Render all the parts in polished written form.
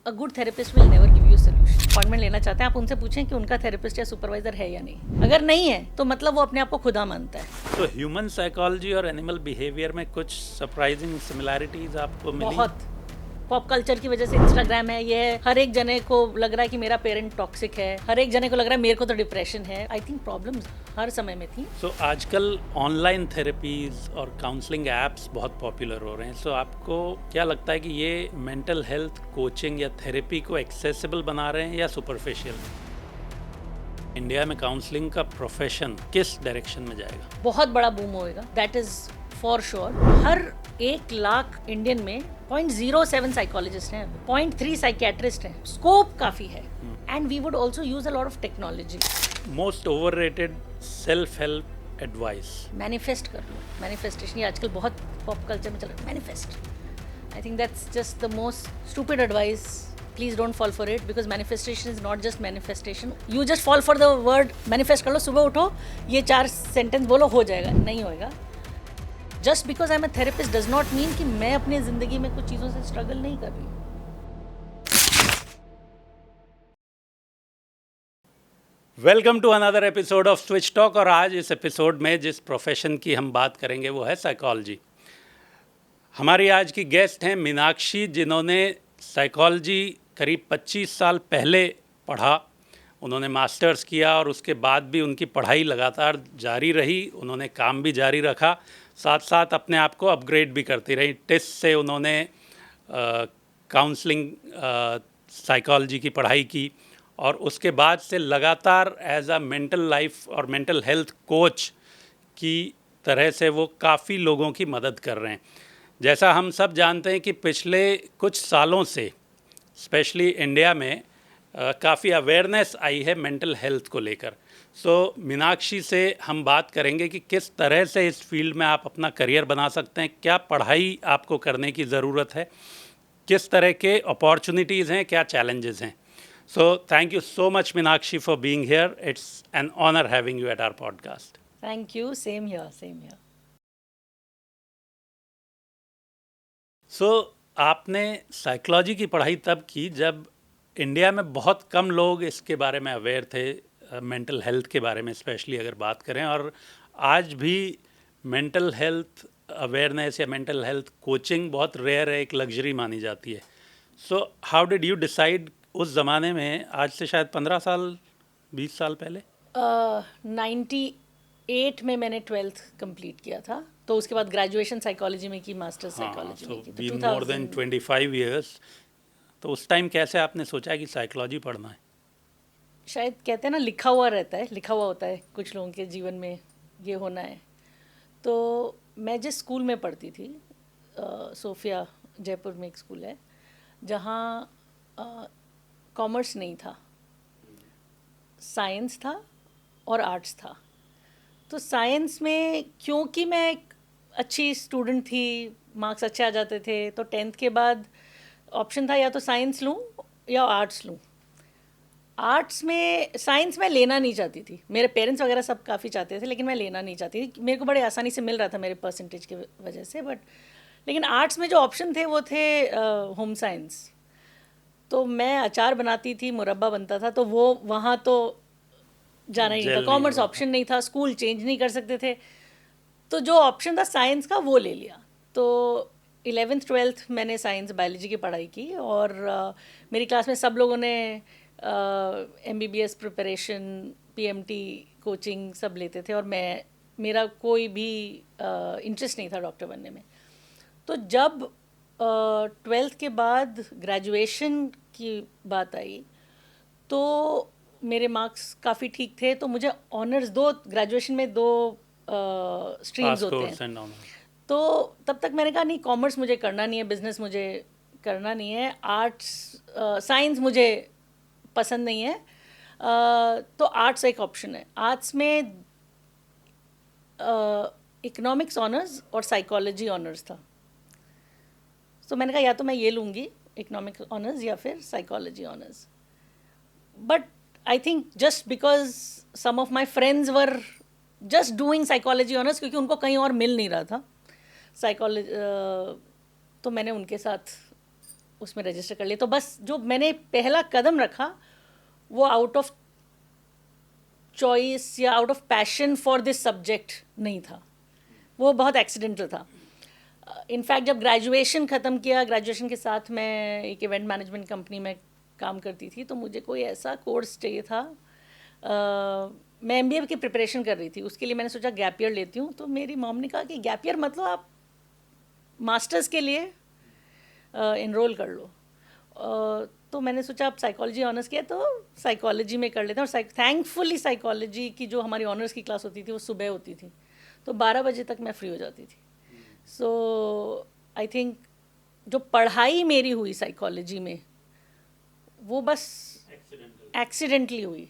A good therapist will never give you solution. Appointment लेना चाहते हैं, आप उनसे पूछें कि उनका थेरेपिस्ट या सुपरवाइजर है या नहीं। अगर नहीं है तो मतलब वो अपने आप को खुदा मानता है। तो ह्यूमन साइकोलॉजी और एनिमल बिहेवियर में कुछ सरप्राइजिंग सिमिलैरिटीज आपको मिली? बहुत। पॉप कल्चर की वजह से इंस्टाग्राम है, ये है, हर एक जने को लग रहा है कि मेरा पेरेंट टॉक्सिक है, हर एक जने को लग रहा है मेरे को तो डिप्रेशन है। आई थिंक प्रॉब्लम्स हर समय में थी। सो आजकल ऑनलाइन थेरेपीज और काउंसलिंग एप्स बहुत पॉपुलर हो रहे हैं। सो आपको क्या लगता है कि ये मेंटल हेल्थ कोचिंग या थेरेपी को एक्सेसिबल बना रहे हैं या सुपरफिशियल? इंडिया में काउंसलिंग का प्रोफेशन किस डायरेक्शन में जाएगा? बहुत बड़ा बूम होएगा, that is for sure. Her 1 lakh Indian में 0.07 साइकोलॉजिस्ट हैं, 0.3 साइकियाट्रिस्ट हैं। स्कोप काफी है and we would also use a lot of technology. Most overrated self help advice? Manifest कर लो। मैनिफेस्टेशन ये आजकल बहुत पॉप कल्चर में चल रहा है, manifest. I think that's just the most stupid advice. Please don't fall for it because manifestation is not just manifestation. You just fall for the word manifest कर लो, सुबह उठो, ये 4 सेंटेंस बोलो, हो जाएगा। नहीं होएगा। Just because I am a therapist does not mean कि मैं अपनी जिंदगी में कुछ चीज़ों से स्ट्रगल नहीं कर रही हूँ। Welcome to another episode of switch talk. और आज इस एपिसोड में जिस प्रोफेशन की हम बात करेंगे वो है साइकोलॉजी। हमारी आज की गेस्ट हैं मीनाक्षी, जिन्होंने साइकोलॉजी करीब 25 साल पहले पढ़ा। उन्होंने मास्टर्स किया और उसके बाद भी उनकी पढ़ाई लगातार जारी रही। उन्होंने काम भी जारी रखा, साथ साथ अपने आप को अपग्रेड भी करती रही। टिस से उन्होंने काउंसलिंग साइकोलॉजी की पढ़ाई की और उसके बाद से लगातार एज अ मेंटल लाइफ और मेंटल हेल्थ कोच की तरह से वो काफ़ी लोगों की मदद कर रहे हैं। जैसा हम सब जानते हैं कि पिछले कुछ सालों से स्पेशली इंडिया में काफ़ी अवेयरनेस आई है मेंटल हेल्थ को लेकर। सो मीनाक्षी से हम बात करेंगे कि किस तरह से इस फील्ड में आप अपना करियर बना सकते हैं, क्या पढ़ाई आपको करने की ज़रूरत है, किस तरह के अपॉर्चुनिटीज़ हैं, क्या चैलेंजेस हैं। So thank you so much Meenakshi for being here. It's an honour having you at our podcast. Thank you. Same here, same here. So आपने साइकोलॉजी की पढ़ाई तब की जब इंडिया में बहुत कम लोग इसके बारे में अवेयर थे, मेंटल हेल्थ के बारे में स्पेशली अगर बात करें। और आज भी मेंटल हेल्थ अवेयरनेस या मेंटल हेल्थ कोचिंग बहुत रेयर है, एक लग्जरी मानी जाती है। So how did you decide उस ज़माने में, आज से शायद 15 साल 20 साल पहले? 98 में मैंने 12th कंप्लीट किया था, तो उसके बाद ग्रेजुएशन साइकोलॉजी में की, मास्टर्स साइकोलॉजी में की। तो बीन मोर देन 25 ईयर्स। तो उस टाइम कैसे आपने सोचा कि साइकोलॉजी पढ़ना है? शायद कहते हैं ना, लिखा हुआ रहता है, लिखा हुआ होता है कुछ लोगों के जीवन में, ये होना है। तो मैं जिस स्कूल में पढ़ती थी, सोफिया जयपुर में एक स्कूल है, जहाँ कॉमर्स नहीं था, साइंस था और आर्ट्स था। तो साइंस में क्योंकि मैं एक अच्छी स्टूडेंट थी, मार्क्स अच्छे आ जाते थे, तो 10th के बाद ऑप्शन था या तो साइंस लूँ या आर्ट्स लूँ। साइंस में लेना नहीं चाहती थी। मेरे पेरेंट्स वगैरह सब काफ़ी चाहते थे, लेकिन मैं लेना नहीं चाहती थी। मेरे को बड़े आसानी से मिल रहा था मेरे परसेंटेज की वजह से। लेकिन आर्ट्स में जो ऑप्शन थे वो थे होम साइंस। तो मैं अचार बनाती थी, मुरब्बा बनता था, तो वो वहाँ तो जाना ही नहीं था। कॉमर्स ऑप्शन नहीं था, स्कूल चेंज नहीं कर सकते थे, तो जो ऑप्शन था साइंस का वो ले लिया। तो 11th 12th मैंने साइंस बायोलॉजी की पढ़ाई की और मेरी क्लास में सब लोगों ने MBBS प्रिपरेशन, PMT कोचिंग सब लेते थे और मेरा कोई भी इंटरेस्ट नहीं था डॉक्टर बनने में। तो जब 12th के बाद ग्रेजुएशन की बात आई तो मेरे मार्क्स काफ़ी ठीक थे, तो मुझे ऑनर्स, ग्रेजुएशन में 2 स्ट्रीम्स होते हैं। तो तब तक मैंने कहा नहीं, कॉमर्स मुझे करना नहीं है, बिजनेस मुझे करना नहीं है, आर्ट्स साइंस मुझे पसंद नहीं है। तो आर्ट्स एक ऑप्शन है। आर्ट्स में इकोनॉमिक्स ऑनर्स और साइकोलॉजी ऑनर्स था। तो मैंने कहा या तो मैं ये लूँगी, इकोनॉमिक्स ऑनर्स या फिर psychology honours. But I think just because some of my friends were just doing psychology honours, क्योंकि उनको कहीं और मिल नहीं रहा था साइकोलॉजी, तो मैंने उनके साथ उसमें रजिस्टर कर लिया। तो बस जो मैंने पहला कदम रखा वो आउट ऑफ चॉइस या out of passion for this subject नहीं था, वो बहुत एक्सीडेंटल था। इनफैक्ट जब ग्रेजुएशन ख़त्म किया, ग्रेजुएशन के साथ मैं एक इवेंट मैनेजमेंट कंपनी में काम करती थी, तो मुझे कोई ऐसा कोर्स चाहिए था। मैं एमबीए की प्रिपरेशन कर रही थी, उसके लिए मैंने सोचा गैप ईयर लेती हूँ। तो मेरी मॉम ने कहा कि गैप ईयर मतलब आप मास्टर्स के लिए इनरोल कर लो। तो मैंने सोचा आप साइकोलॉजी ऑनर्स किया तो साइकोलॉजी में कर लेते हैं। और थैंकफुली साइकोलॉजी की जो हमारी ऑनर्स की क्लास होती थी वो सुबह होती थी, तो 12 बजे तक मैं फ्री हो जाती थी। सो आई थिंक जो पढ़ाई मेरी हुई साइकोलॉजी में वो बस एक्सीडेंटली हुई,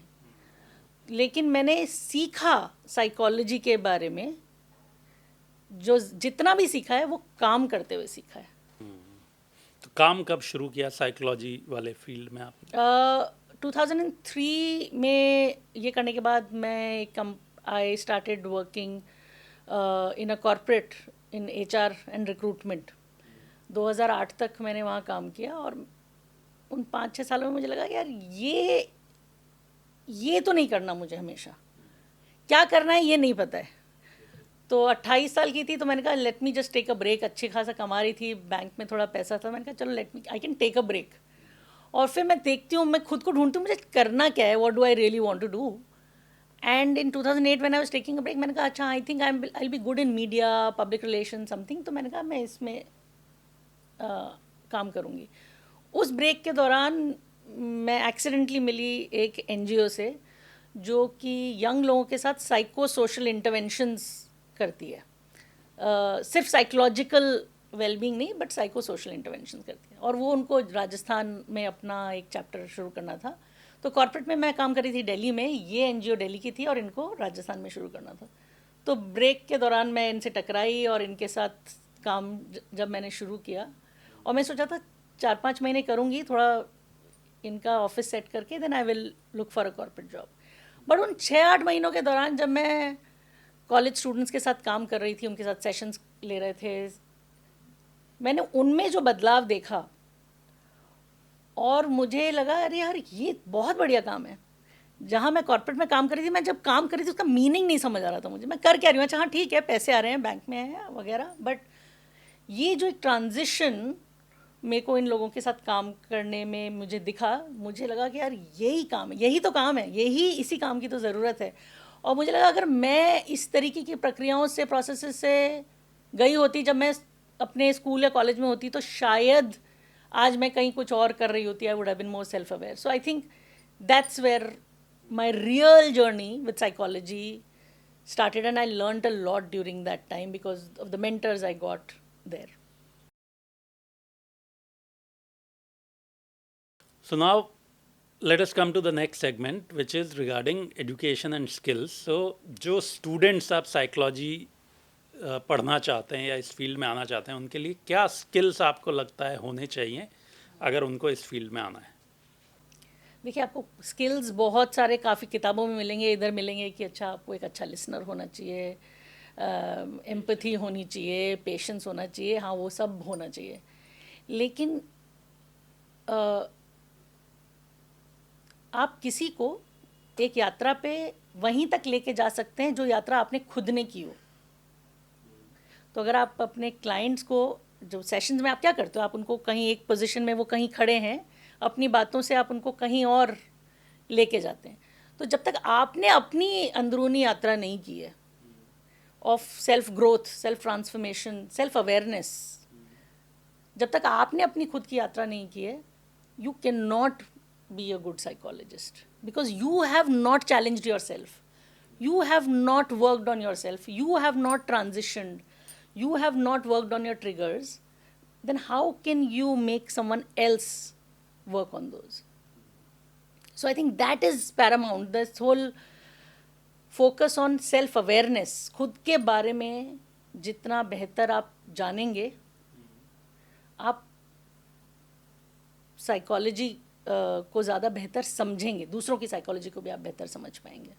लेकिन मैंने सीखा साइकोलॉजी के बारे में, जो जितना भी सीखा है वो काम करते हुए सीखा है। तो काम कब शुरू किया साइकोलॉजी वाले फील्ड में आप? 2003 में ये करने के बाद मैं I started working in a corporate in HR and recruitment. 2008 तक मैंने वहाँ काम किया, और उन 5-6 सालों में मुझे लगा यार ये तो नहीं करना, मुझे हमेशा क्या करना है ये नहीं पता है। तो 28 साल की थी, तो मैंने कहा let me just take a break. अच्छी खासा कमा रही थी, बैंक में थोड़ा पैसा था, मैंने कहा चलो let me I can take a break. और फिर मैं देखती हूँ, मैं खुद को ढूंढती हूँ मुझे करना क्या है, what do I really want to do. And in 2008 when I was taking a break, मैंने कहा अच्छा I think I will be good in media, public relation something. तो मैंने कहा मैं इसमें काम करूँगी। उस ब्रेक के दौरान मैं एक्सीडेंटली मिली एक एनजीओ से, जो कि यंग लोगों के साथ साइको सोशल इंटरवेंशंस करती है। सिर्फ साइकोलॉजिकल वेलबींग नहीं, बट साइको सोशल इंटरवेंशन करती है। और वो उनको राजस्थान में अपना एक चैप्टर शुरू करना था। तो कॉर्पोरेट में मैं काम कर रही थी दिल्ली में, ये एनजीओ दिल्ली की थी और इनको राजस्थान में शुरू करना था। तो ब्रेक के दौरान मैं इनसे टकराई और इनके साथ काम जब मैंने शुरू किया, और मैं सोचा था 4-5 महीने करूँगी, थोड़ा इनका ऑफिस सेट करके then I will look for a corporate job. But उन 6-8 महीनों के दौरान जब मैं कॉलेज स्टूडेंट्स के साथ काम कर रही थी, उनके साथ सेशंस ले रहे थे, मैंने उनमें जो बदलाव देखा और मुझे लगा अरे यार ये बहुत बढ़िया काम है। जहाँ मैं कॉर्पोरेट में काम कर रही थी, मैं जब काम कर रही थी उसका मीनिंग नहीं समझ आ रहा था मुझे, मैं कर क्या रही हूँ। अच्छा हाँ ठीक है, पैसे आ रहे हैं बैंक में है वगैरह, बट ये जो एक ट्रांजिशन मेरे को इन लोगों के साथ काम करने में मुझे दिखा, मुझे लगा कि यार यही काम है, यही तो काम है, यही इसी काम की तो ज़रूरत है। और मुझे लगा अगर मैं इस तरीके की प्रक्रियाओं से, प्रोसेसेस से गई होती जब मैं अपने स्कूल या कॉलेज में होती, तो शायद आज मैं कहीं कुछ और कर रही होती। I would have been more self aware. So I think that's where my real journey with psychology started, and I learned a lot during that time because of the mentors I got there. So now let us come to the next segment, which is regarding education and skills. So जो students आप psychology पढ़ना चाहते हैं या इस field में आना चाहते हैं, उनके लिए क्या स्किल्स आपको लगता है होने चाहिए अगर उनको इस फील्ड में आना है? देखिए, आपको स्किल्स बहुत सारे काफ़ी किताबों में मिलेंगे, इधर मिलेंगे कि अच्छा आपको एक अच्छा लिसनर होना चाहिए, एम्पथी होनी चाहिए, पेशेंस होना चाहिए, हाँ वो सब होना चाहिए। लेकिन आप किसी को एक यात्रा पे वहीं तक लेके जा सकते हैं जो यात्रा आपने खुद ने की हो। तो अगर आप अपने क्लाइंट्स को, जो सेशंस में आप क्या करते हो, आप उनको कहीं एक पोजीशन में वो कहीं खड़े हैं, अपनी बातों से आप उनको कहीं और लेके जाते हैं। तो जब तक आपने अपनी अंदरूनी यात्रा नहीं की है of self growth, self transformation, self awareness, जब तक आपने अपनी खुद की यात्रा नहीं की है, you can not be a good psychologist, because you have not challenged your self, you have not worked on yourself, you have not transitioned, you have not worked on your triggers, then how can you make someone else work on those? So I think that is paramount, this whole focus on self awareness. खुद के बारे में जितना बेहतर आप जानेंगे, आप psychology को ज़्यादा बेहतर समझेंगे, दूसरों की साइकोलॉजी को भी आप बेहतर समझ पाएंगे।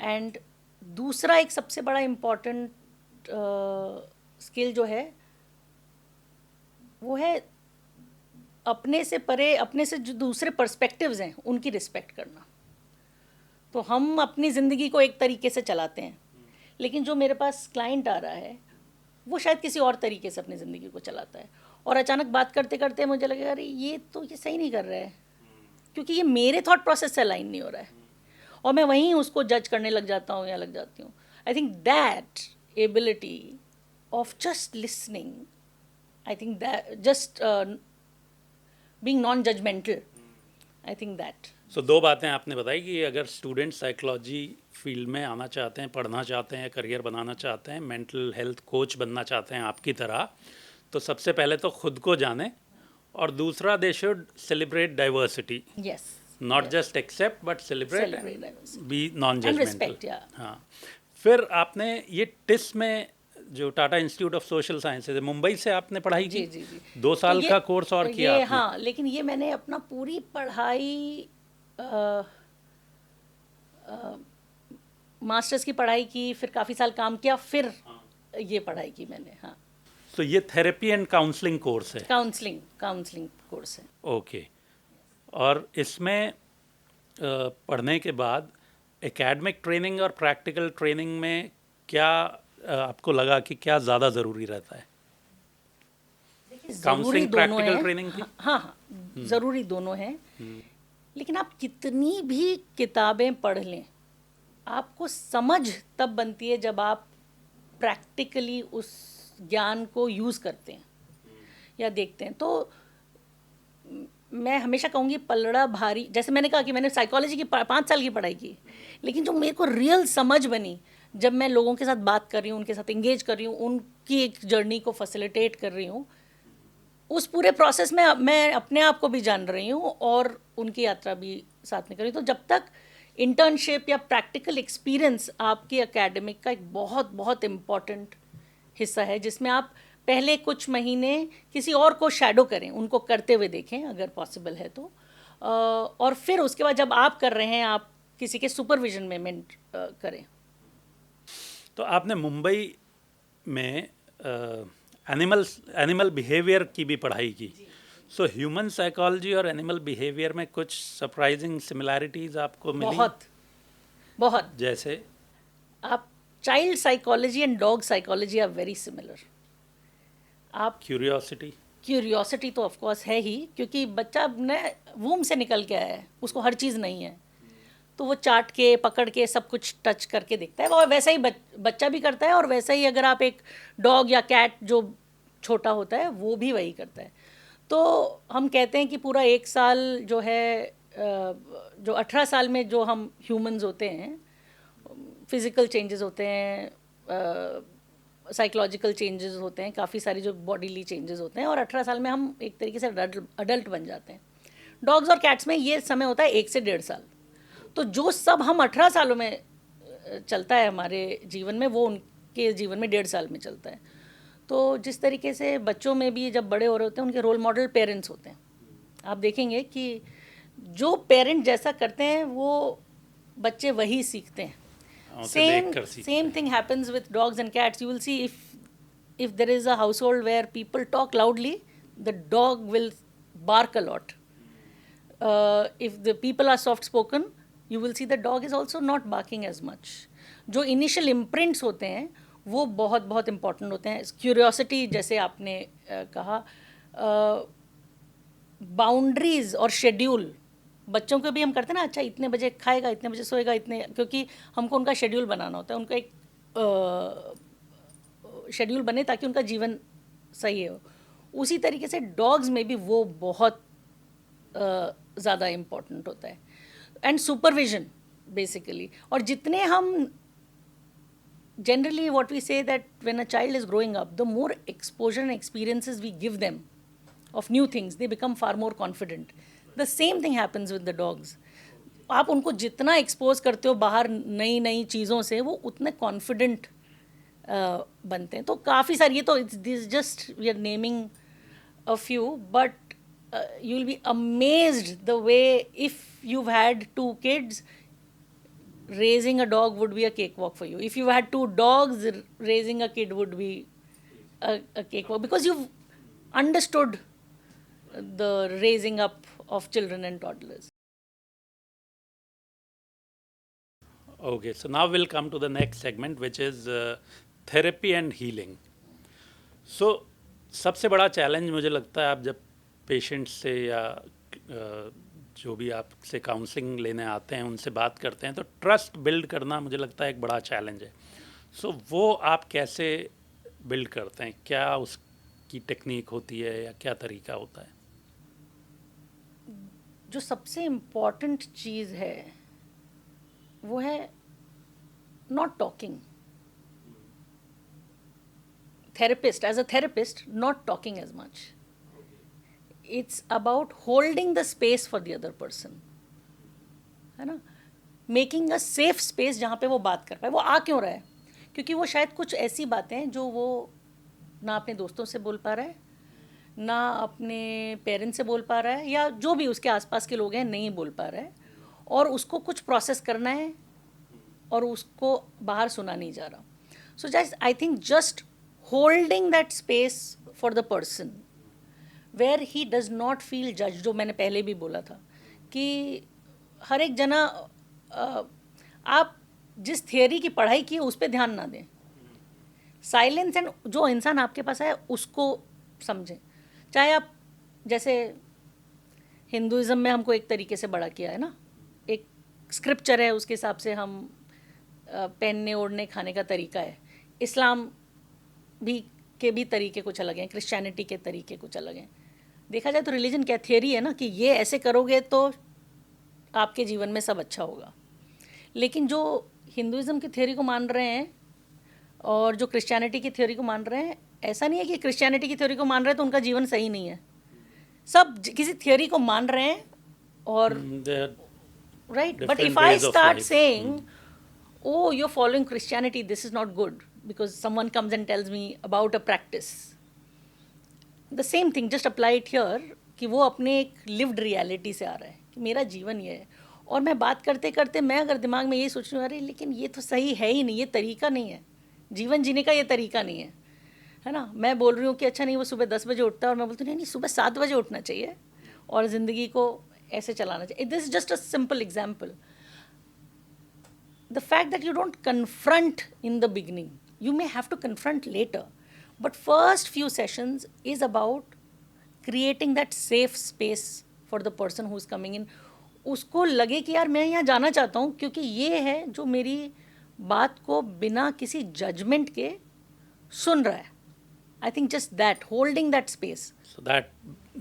एंड दूसरा एक सबसे बड़ा इम्पॉर्टेंट स्किल जो है वो है अपने से परे, अपने से जो दूसरे पर्सपेक्टिव्स हैं उनकी रिस्पेक्ट करना। तो हम अपनी ज़िंदगी को एक तरीके से चलाते हैं, लेकिन जो मेरे पास क्लाइंट आ रहा है वो शायद किसी और तरीके से अपनी ज़िंदगी को चलाता है, और अचानक बात करते करते मुझे लगेगा अरे ये सही नहीं कर रहा है, क्योंकि ये मेरे थॉट प्रोसेस से अलाइन नहीं हो रहा है, और मैं वहीं उसको जज करने लग जाता हूँ या लग जाती हूँ। I think that ability of just listening, I think that just being non judgmental, I think that. So दो बातें आपने बताई कि अगर स्टूडेंट साइकोलॉजी फील्ड में आना चाहते हैं, पढ़ना चाहते हैं, करियर बनाना चाहते हैं, मेंटल हेल्थ कोच बनना चाहते हैं आपकी तरह, तो सबसे पहले तो खुद को जाने, और दूसरा they should celebrate diversity, yes, not just accept but celebrate, be non respect, judgemental. yeah. हाँ, फिर आपने ये टिस में जो Tata Institute of Social Sciences है, मुंबई से आपने पढ़ाई की? जी। 2 साल तो का कोर्स और किया ये आपने? हाँ, लेकिन ये मैंने अपना पूरी पढ़ाई, मास्टर्स की पढ़ाई की, फिर काफ़ी साल काम किया, फिर ये पढ़ाई की मैंने। हाँ, तो ये थेरेपी एंड काउंसलिंग कोर्स है? काउंसलिंग कोर्स है। ओके। और इसमें पढ़ने के बाद एकेडमिक ट्रेनिंग और प्रैक्टिकल ट्रेनिंग में क्या आपको लगा कि क्या ज़्यादा ज़रूरी रहता है? ज़रूरी काउंसलिंग दोनों प्रैक्टिकल है। ट्रेनिंग की? हाँ, ज़रूरी दोनों है, लेकिन आप कितनी भी किताबें पढ़ लें, आपको समझ तब बनती है जब आप प्रैक्टिकली उस ज्ञान को यूज़ करते हैं या देखते हैं। तो मैं हमेशा कहूँगी पलड़ा भारी, जैसे मैंने कहा कि मैंने साइकोलॉजी की 5 साल की पढ़ाई की, लेकिन जो मेरे को रियल समझ बनी जब मैं लोगों के साथ बात कर रही हूँ, उनके साथ इंगेज कर रही हूँ, उनकी एक जर्नी को फैसिलिटेट कर रही हूँ, उस पूरे प्रोसेस में मैं अपने आप को भी जान रही हूँ और उनकी यात्रा भी साथ में कर रही हूँ। तो जब तक इंटर्नशिप या प्रैक्टिकल एक्सपीरियंस आपकी एकेडमिक का एक बहुत बहुत इम्पॉर्टेंट हिस्सा है, जिसमें आप पहले कुछ महीने किसी और को शैडो करें, उनको करते हुए देखें अगर पॉसिबल है तो, और फिर उसके बाद जब आप कर रहे हैं आप किसी के सुपरविजन में मेंट करें। तो आपने मुंबई में एनिमल बिहेवियर की भी पढ़ाई की। सो ह्यूमन साइकोलॉजी और एनिमल बिहेवियर में कुछ सरप्राइजिंग सिमिलैरिटीज़ आपको मिली? बहुत। जैसे आप child psychology and dog psychology are very similar. आप क्यूरियोसिटी तो ऑफ कोर्स है ही, क्योंकि बच्चा ने वूम से निकल के आया है, उसको हर चीज़ नहीं है, तो वो चाट के पकड़ के सब कुछ टच करके देखता है, और वैसा ही बच्चा भी करता है, और वैसा ही अगर आप एक डॉग या कैट जो छोटा होता है वो भी वही करता है। तो हम कहते हैं कि पूरा 1 साल जो है, जो 18 साल में जो हम ह्यूमंस होते हैं, फिज़िकल चेंजेस होते हैं, साइकोलॉजिकल चेंजेस होते हैं, काफ़ी सारी जो बॉडीली चेंजेस होते हैं, और 18 साल में हम एक तरीके से अडल्ट बन जाते हैं। डॉग्स और कैट्स में ये समय होता है 1 से 1.5 साल। तो जो सब हम 18 सालों में चलता है हमारे जीवन में, वो उनके जीवन में 1.5 साल में चलता है। तो जिस तरीके से बच्चों में भी जब बड़े हो रहे होते हैं, उनके रोल मॉडल पेरेंट्स होते हैं। आप देखेंगे कि जो पेरेंट जैसा करते हैं वो बच्चे वही सीखते हैं। Same thing happens with dogs and cats. You will see if there is a household where people talk loudly, the dog will bark a lot. If the people are soft spoken, you will see the dog is also not barking as much. जो initial imprints होते हैं वो बहुत बहुत important होते हैं। Curiosity जैसे आपने कहा, बाउंड्रीज और शेड्यूल बच्चों को भी हम करते हैं ना, अच्छा इतने बजे खाएगा, इतने बजे सोएगा, इतने, क्योंकि हमको उनका शेड्यूल बनाना होता है, उनका एक शेड्यूल बने ताकि उनका जीवन सही हो। उसी तरीके से डॉग्स में भी वो बहुत ज़्यादा इम्पोर्टेंट होता है, एंड सुपरविजन बेसिकली। और जितने हम generally what we say that when a child is growing up, the more exposure and experiences we give them of new things, they become far more confident. The same thing happens with the dogs. आप उनको जितना expose करते हो बाहर नई नई चीज़ों से, वो उतने कॉन्फिडेंट बनते हैं। तो काफ़ी सारी, ये तो this just we are naming a few, but you will be amazed the way, if you had 2 kids, raising a dog would be a cakewalk for you. If you had 2 dogs, raising a kid would be a cakewalk, because you've understood the raising up of children and toddlers. Okay, so now we'll come to the next segment, which is therapy and healing. So सबसे बड़ा challenge मुझे लगता है, आप जब patient से या जो भी आपसे काउंसलिंग लेने आते हैं उनसे बात करते हैं, तो ट्रस्ट बिल्ड करना मुझे लगता है एक बड़ा चैलेंज है. सो वो आप कैसे बिल्ड करते हैं? क्या उसकी टेक्निक होती है या क्या तरीका होता है? जो सबसे इम्पॉर्टेंट चीज़ है वो है not talking. Therapist, as a therapist, not talking as much. It's about holding the space for the other person, है ना? Making a safe space जहाँ पे वो बात कर पाए. वो आ क्यों रहा है? क्योंकि वो शायद कुछ ऐसी बातें हैं जो वो ना अपने दोस्तों से बोल पा रहा है, ना अपने पेरेंट्स से बोल पा रहा है, या जो भी उसके आसपास के लोग हैं नहीं बोल पा रहा है, और उसको कुछ प्रोसेस करना है और उसको बाहर सुना नहीं जा रहा. So just I think just holding that space for the person where he does not feel judged, जो मैंने पहले भी बोला था कि हर एक जना आप जिस थियरी की पढ़ाई की है उस पर ध्यान ना दें. साइलेंस एंड जो इंसान आपके पास है उसको समझें. चाहे आप जैसे हिंदुज़म में हमको एक तरीके से बड़ा किया है ना, एक स्क्रिप्चर है, उसके हिसाब से हम पहनने ओढ़ने खाने का तरीका है. इस्लाम भी के भी तरीके कुछ अलग हैं, क्रिश्चियनिटी के तरीके कुछ अलग हैं. देखा जाए तो रिलीजन क्या थियरी है ना कि ये ऐसे करोगे तो आपके जीवन में सब अच्छा होगा. लेकिन जो हिंदुज़म की थियरी को मान रहे हैं और जो क्रिश्चियनिटी की थियरी को मान रहे हैं, ऐसा नहीं है कि क्रिश्चियनिटी की थियरी को मान रहे हैं तो उनका जीवन सही नहीं है. सब किसी थियरी को मान रहे हैं और right. But if I start saying, oh, you're following Christianity, this is not good, because someone comes and tells me about a practice. The same thing, just apply it here, कि वो अपने एक lived reality से आ रहा है कि मेरा जीवन ये है, और मैं बात करते करते मैं अगर दिमाग में यही सोच रही हूँ, अरे लेकिन ये तो सही है ही नहीं, ये तरीका नहीं है, जीवन जीने का ये तरीका नहीं है ना. मैं बोल रही हूँ कि अच्छा नहीं वो सुबह 10 बजे उठता है, और मैं बोलती हूँ नहीं सुबह 7 बजे उठना चाहिए और ज़िंदगी को ऐसे चलाना चाहिए. This is just a simple example. The fact that you don't confront in the beginning, you may have to confront later, but first few sessions is about creating that safe space for the person who is coming in. उसको लगे कि यार मैं यहाँ जाना चाहता हूँ क्योंकि ये है जो मेरी बात को बिना किसी जजमेंट के सुन रहा है. I think just that, holding that space. So that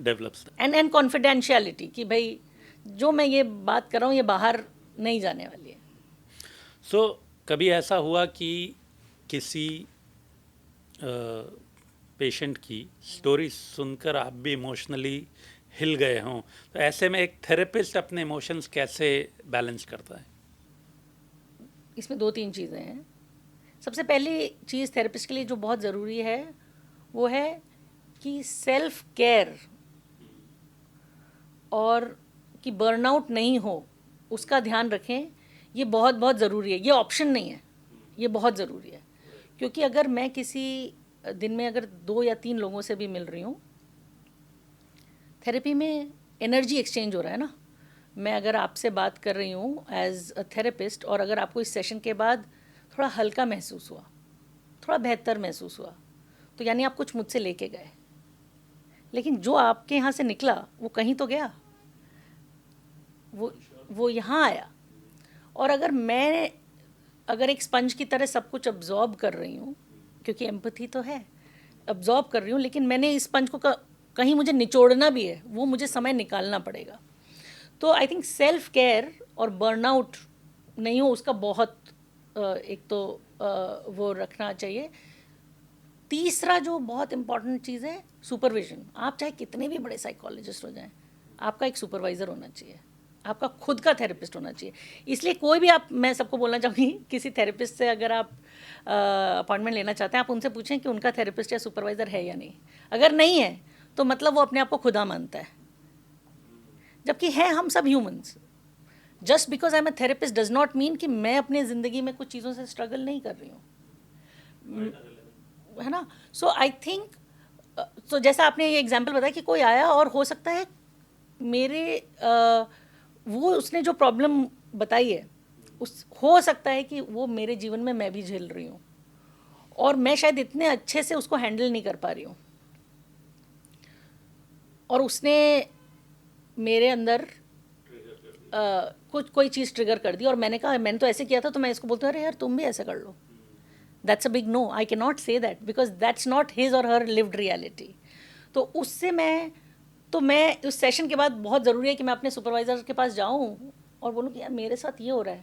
develops that. And confidentiality कि भाई जो मैं ये बात कर रहा हूँ ये बाहर नहीं जाने वाली है. सो कभी ऐसा हुआ कि किसी पेशेंट की स्टोरी सुनकर आप भी इमोशनली हिल गए हों, तो ऐसे में एक थेरेपिस्ट अपने इमोशंस कैसे बैलेंस करता है? इसमें 2-3 चीज़ें हैं. सबसे पहली चीज़ थेरेपिस्ट के लिए जो बहुत ज़रूरी है वो है कि सेल्फ केयर और कि बर्नआउट नहीं हो उसका ध्यान रखें. ये बहुत बहुत ज़रूरी है, ये ऑप्शन नहीं है, ये बहुत ज़रूरी है. क्योंकि अगर मैं किसी दिन में अगर 2 या 3 लोगों से भी मिल रही हूँ, थेरेपी में एनर्जी एक्सचेंज हो रहा है ना. मैं अगर आपसे बात कर रही हूँ एज अ थेरेपिस्ट, और अगर आपको इस सेशन के बाद थोड़ा हल्का महसूस हुआ, थोड़ा बेहतर महसूस हुआ, तो यानी आप कुछ मुझसे लेके गए. लेकिन जो आपके यहाँ से निकला वो कहीं तो गया, वो यहाँ आया. और अगर एक स्पंज की तरह सब कुछ अब्जॉर्ब कर रही हूँ, क्योंकि एम्पैथी तो है, अब्जॉर्ब कर रही हूँ, लेकिन मैंने इस स्पंज को कहीं मुझे निचोड़ना भी है, वो मुझे समय निकालना पड़ेगा. तो आई थिंक सेल्फ केयर और बर्नआउट नहीं हो उसका बहुत एक तो वो रखना चाहिए. तीसरा जो बहुत इम्पॉर्टेंट चीज़ है, सुपरविजन. आप चाहे कितने भी बड़े साइकोलॉजिस्ट हो जाएं, आपका एक सुपरवाइज़र होना चाहिए, आपका खुद का थेरेपिस्ट होना चाहिए. इसलिए कोई भी मैं सबको बोलना चाहूँगी, किसी थेरेपिस्ट से अगर आप अपॉइंटमेंट लेना चाहते हैं, आप उनसे पूछें कि उनका थेरेपिस्ट या सुपरवाइज़र है या नहीं. अगर नहीं है तो मतलब वो अपने आप को खुदा मानता है, जबकि है हम सब humans. Just because I am a therapist does not mean कि मैं अपने ज़िंदगी में कुछ चीज़ों से स्ट्रगल नहीं कर रही हूँ, है ना. सो आई थिंक तो जैसा आपने ये एग्जांपल बताया कि कोई आया और हो सकता है मेरे वो उसने जो प्रॉब्लम बताई है उस हो सकता है कि वो मेरे जीवन में मैं भी झेल रही हूँ और मैं शायद इतने अच्छे से उसको हैंडल नहीं कर पा रही हूँ और उसने मेरे अंदर कुछ कोई चीज़ ट्रिगर कर दी और मैंने कहा मैंने तो ऐसे किया था, तो मैं इसको बोलती हूँ अरे यार तुम भी ऐसा कर लो. That's a big no. I can not say that because that's not his or her lived reality. तो उससे मैं उस सेशन के बाद बहुत ज़रूरी है कि मैं अपने सुपरवाइज़र के पास जाऊँ और बोलूँ कि यार मेरे साथ ये हो रहा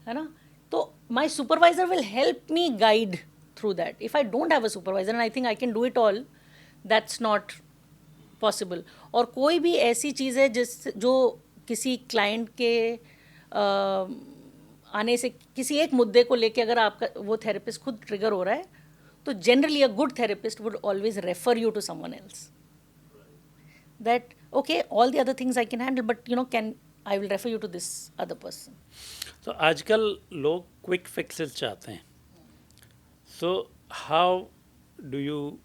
है ना. तो my supervisor will help me guide through that. If I don't have a supervisor and I think I can do it all, that's not possible. और कोई भी ऐसी चीज़ है जो किसी क्लाइंट के आने से किसी एक मुद्दे को लेके अगर आपका वो थेरेपिस्ट खुद ट्रिगर हो रहा है, तो generally a good therapist would always refer you to someone else. That okay all the other things I can handle but can I will refer you to this other person. तो आजकल लोग quick fixes चाहते हैं. So how do you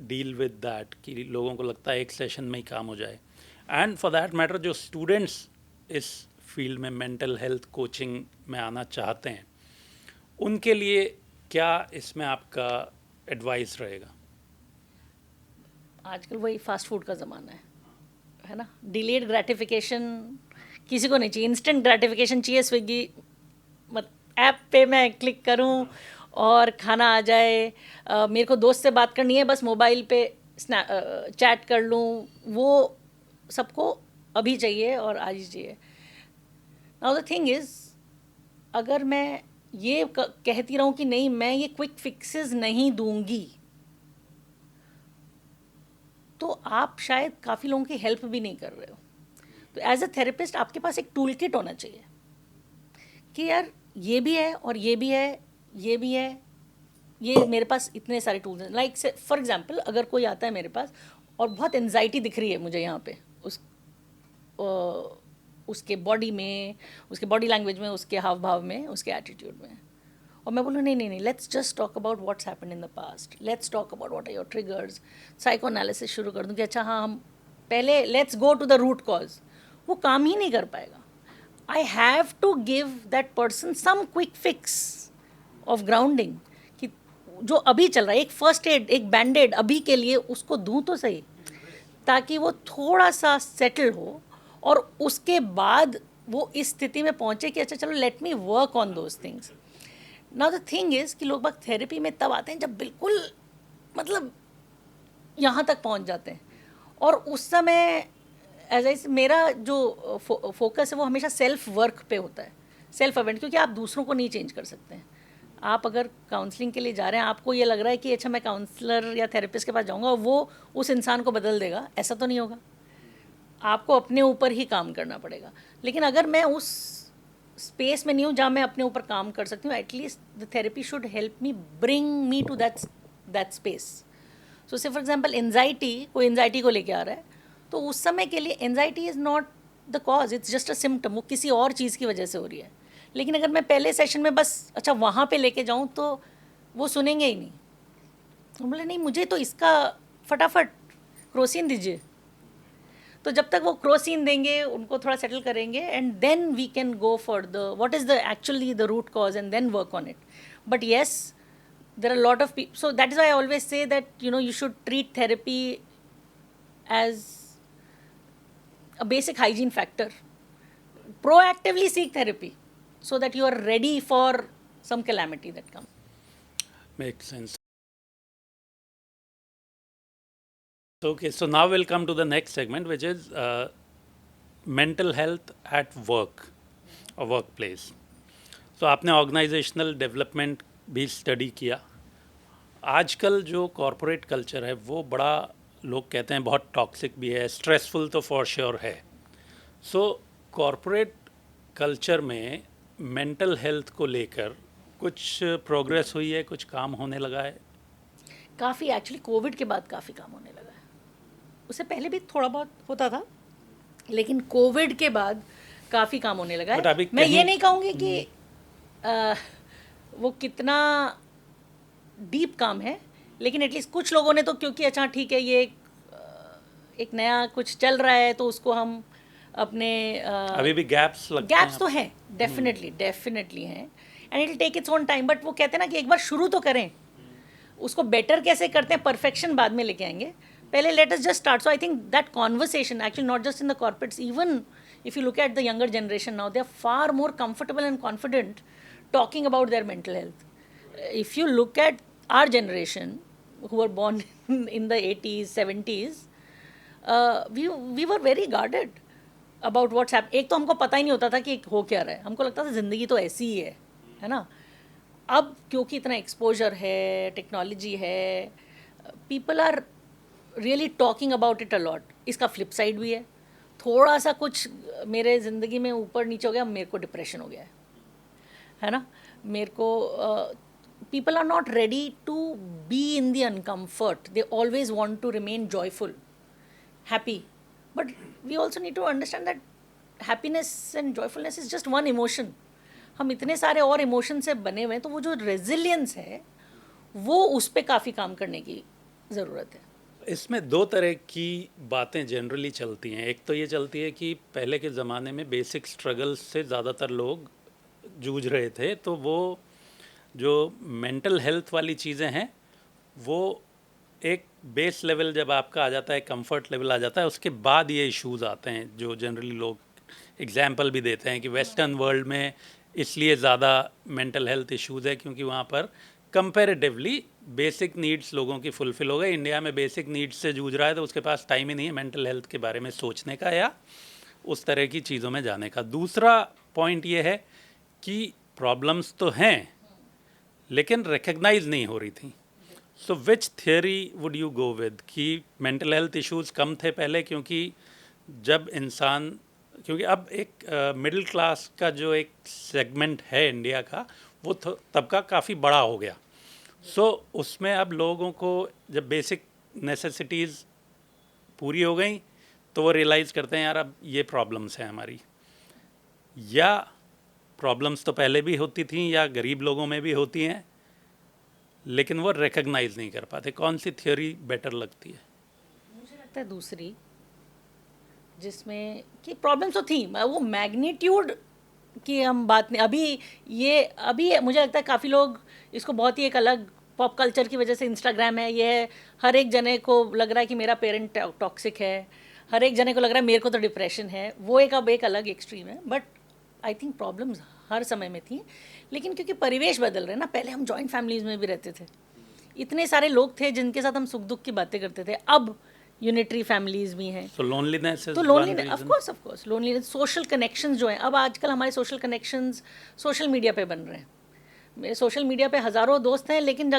deal with that कि लोगों को लगता है एक सेशन में ही काम हो जाए. एंड फॉर दैट मैटर जो स्टूडेंट्स इस फील्ड में मेंटल हेल्थ कोचिंग में आना चाहते हैं, उनके लिए क्या इसमें आपका एडवाइस रहेगा? आजकल वही फास्ट फूड का ज़माना है ना. डिलेड ग्रेटिफिकेशन किसी को नहीं चाहिए. इंस्टेंट ग्रेटिफिकेशन चाहिए. स्विगी ऐप पे मैं क्लिक करूं और खाना आ जाए. मेरे को दोस्त से बात करनी है, बस मोबाइल पे चैट कर लूं. वो सबको अभी चाहिए और आज ही चाहिए. नाउ द थिंग इज़, अगर मैं ये कहती रहूं कि नहीं मैं ये क्विक फिक्सेस नहीं दूंगी, तो आप शायद काफ़ी लोगों की हेल्प भी नहीं कर रहे हो. तो एज अ थेरेपिस्ट आपके पास एक टूल किट होना चाहिए कि यार ये भी है और ये भी है, ये भी है, ये मेरे पास इतने सारे टूल्स हैं. लाइक से फॉर एग्जांपल अगर कोई आता है मेरे पास और बहुत एनजाइटी दिख रही है मुझे यहाँ पे उसके बॉडी में, उसके बॉडी लैंग्वेज में, उसके हाव भाव में, उसके एटीट्यूड में, और मैं बोलूँ नहीं नहीं नहीं, let's just talk about what's happened in the past, let's talk about what are your triggers. Psycho analysis शुरू कर दूँ कि अच्छा हाँ हम पहले let's go to the root cause. वो काम ही नहीं कर पाएगा. I have to give that person some quick fix of grounding कि जो अभी चल रहा है, एक फर्स्ट एड, एक बैंडेड अभी के लिए उसको दूँ तो सही, ताकि वो थोड़ा सा सेटल हो और उसके बाद वो इस स्थिति में पहुँचे कि अच्छा चलो let me work on those things. Now the thing is कि लोग बाग थेरेपी में तब आते हैं जब बिल्कुल मतलब यहाँ तक पहुँच जाते हैं, और उस समय एज मेरा जो फोकस है वो हमेशा सेल्फ वर्क पे होता है, सेल्फ अवेयरनेस. क्योंकि आप दूसरों को नहीं चेंज कर सकते हैं. आप अगर काउंसलिंग के लिए जा रहे हैं, आपको ये लग रहा है कि अच्छा मैं काउंसलर या थेरेपिस्ट के पास जाऊँगा और वो उस इंसान को बदल देगा, ऐसा तो नहीं होगा. आपको अपने ऊपर ही काम करना पड़ेगा. लेकिन अगर मैं उस स्पेस में नहीं हूँ जहाँ मैं अपने ऊपर काम कर सकती हूँ, at least the therapy should help me bring me to that space. So say for example anxiety, कोई एनजाइटी को लेके आ रहा है, तो उस समय के लिए anxiety is not the cause, it's just a symptom. वो किसी और चीज़ की वजह से हो रही है. लेकिन अगर मैं पहले सेशन में बस अच्छा वहाँ पे लेके जाऊँ तो वो सुनेंगे ही नहीं. बोले नहीं मुझे तो इसका फटाफट क्रोसिन दीजिए. तो जब तक वो क्रोसिन देंगे, उनको थोड़ा सेटल करेंगे, and then we can go for the what is the actually the root cause and then work on it. But yes, there are a lot of people, so that is why I always say that you should treat therapy as a basic hygiene factor. Proactively seek therapy so that you are ready for some calamity that comes. Makes sense. Okay, so now we'll come to the next segment, which is mental health at work or workplace. So आपने organisational development भी study किया. आजकल जो corporate culture है वो बड़ा, लोग कहते हैं बहुत टॉक्सिक भी है, स्ट्रेसफुल तो फॉर श्योर है. सो कॉरपोरेट कल्चर में मेंटल हेल्थ को लेकर कुछ प्रोग्रेस हुई है, कुछ काम होने लगा है? काफ़ी, एक्चुअली कोविड के बाद काफ़ी काम होने लगा है. उससे पहले भी थोड़ा बहुत होता था, लेकिन कोविड के बाद काफ़ी काम होने लगा है. मैं ये नहीं कहूँगी कि वो कितना डीप काम है, लेकिन एटलीस्ट कुछ लोगों ने तो, क्योंकि अच्छा ठीक है ये एक नया कुछ चल रहा है तो उसको हम अपने अभी भी गैप्स लगते हैं गैप्स तो हैं, डेफिनेटली डेफिनेटली हैं, and it will take its own time, but वो कहते हैं ना कि एक बार शुरू तो करें, उसको बेटर कैसे करते हैं, परफेक्शन बाद में लेके आएंगे, पहले let us just start. So I think that conversation actually not just in the corporates, even if you look at the younger generation now, they are far more comfortable and confident talking about their mental health. If you look at our generation who were born in the 80s 70s, we were very guarded about what's happening. एक तो हमको पता ही नहीं होता था कि हो क्या रहा है, हमको लगता था ज़िंदगी तो ऐसी ही है ना. अब क्योंकि इतना एक्सपोजर है, टेक्नोलॉजी है, people are really talking about it a lot. इसका फ्लिप साइड भी है, थोड़ा सा कुछ मेरे ज़िंदगी में ऊपर नीचे हो गया, मेरे को डिप्रेशन हो गया है ना. मेरे को people are not ready to be in the uncomfort, they always want to remain joyful, happy, but we also need to understand that happiness and joyfulness is just one emotion. हम इतने सारे और इमोशन से बने हुए हैं, तो वो जो रेजिलियंस है वो उस पर काफ़ी काम करने की ज़रूरत है. इसमें दो तरह की बातें जनरली चलती हैं. एक तो ये चलती है कि पहले के ज़माने में बेसिक स्ट्रगल्स से ज़्यादातर लोग जूझ रहे थे, तो वो जो मेंटल हेल्थ वाली चीज़ें हैं वो एक बेस लेवल जब आपका आ जाता है, कंफर्ट लेवल आ जाता है, उसके बाद ये इश्यूज़ आते हैं जो जनरली लोग एग्जाम्पल भी देते हैं कि वेस्टर्न वर्ल्ड में इसलिए ज़्यादा मेंटल हेल्थ इश्यूज़ है क्योंकि वहाँ पर कंपैरेटिवली बेसिक नीड्स लोगों की फुलफ़िल हो गए. इंडिया में बेसिक नीड्स से जूझ रहा है तो उसके पास टाइम ही नहीं है मेंटल हेल्थ के बारे में सोचने का या उस तरह की चीज़ों में जाने का. दूसरा पॉइंट ये है कि प्रॉब्लम्स तो हैं लेकिन रिकग्नाइज नहीं हो रही थी. So which theory would you go with कि मेंटल हेल्थ इश्यूज़ कम थे पहले क्योंकि जब इंसान, क्योंकि अब एक मिडिल क्लास का जो एक सेगमेंट है इंडिया का वो तबका काफ़ी बड़ा हो गया. सो उसमें अब लोगों को जब बेसिक नेसेसिटीज़ पूरी हो गई तो वो रियलाइज़ करते हैं यार अब ये प्रॉब्लम्स हैं हमारी, या प्रॉब्लम्स तो पहले भी होती थी या गरीब लोगों में भी होती हैं लेकिन वो रिकग्नाइज नहीं कर पाते. कौन सी थ्योरी बेटर लगती है? मुझे लगता है दूसरी, जिसमें कि प्रॉब्लम्स तो थी, वो मैग्नीट्यूड की हम बात नहीं. अभी मुझे लगता है काफ़ी लोग इसको बहुत ही एक अलग पॉप कल्चर की वजह से, इंस्टाग्राम है, ये है, हर एक जने को लग रहा है कि मेरा पेरेंट टॉक्सिक है, हर एक जने को लग रहा है मेरे को तो डिप्रेशन है. वो अब एक अलग एक्सट्रीम है. बट आई थिंक प्रॉब्लम्स हर समय में थी, लेकिन क्योंकि परिवेश बदल रहे हैं ना. पहले हम जॉइंट फैमिलीज़ में भी रहते थे, इतने सारे लोग थे जिनके साथ हम सुख दुख की बातें करते थे. अब यूनिटरी फैमिलीज़ भी हैं, तो लोनलीनेस तो loneliness of course loneliness, social connections जो हैं, अब आजकल हमारे सोशल कनेक्शंस सोशल मीडिया पे बन रहे हैं. मेरे सोशल मीडिया पे हज़ारों दोस्त हैं, लेकिन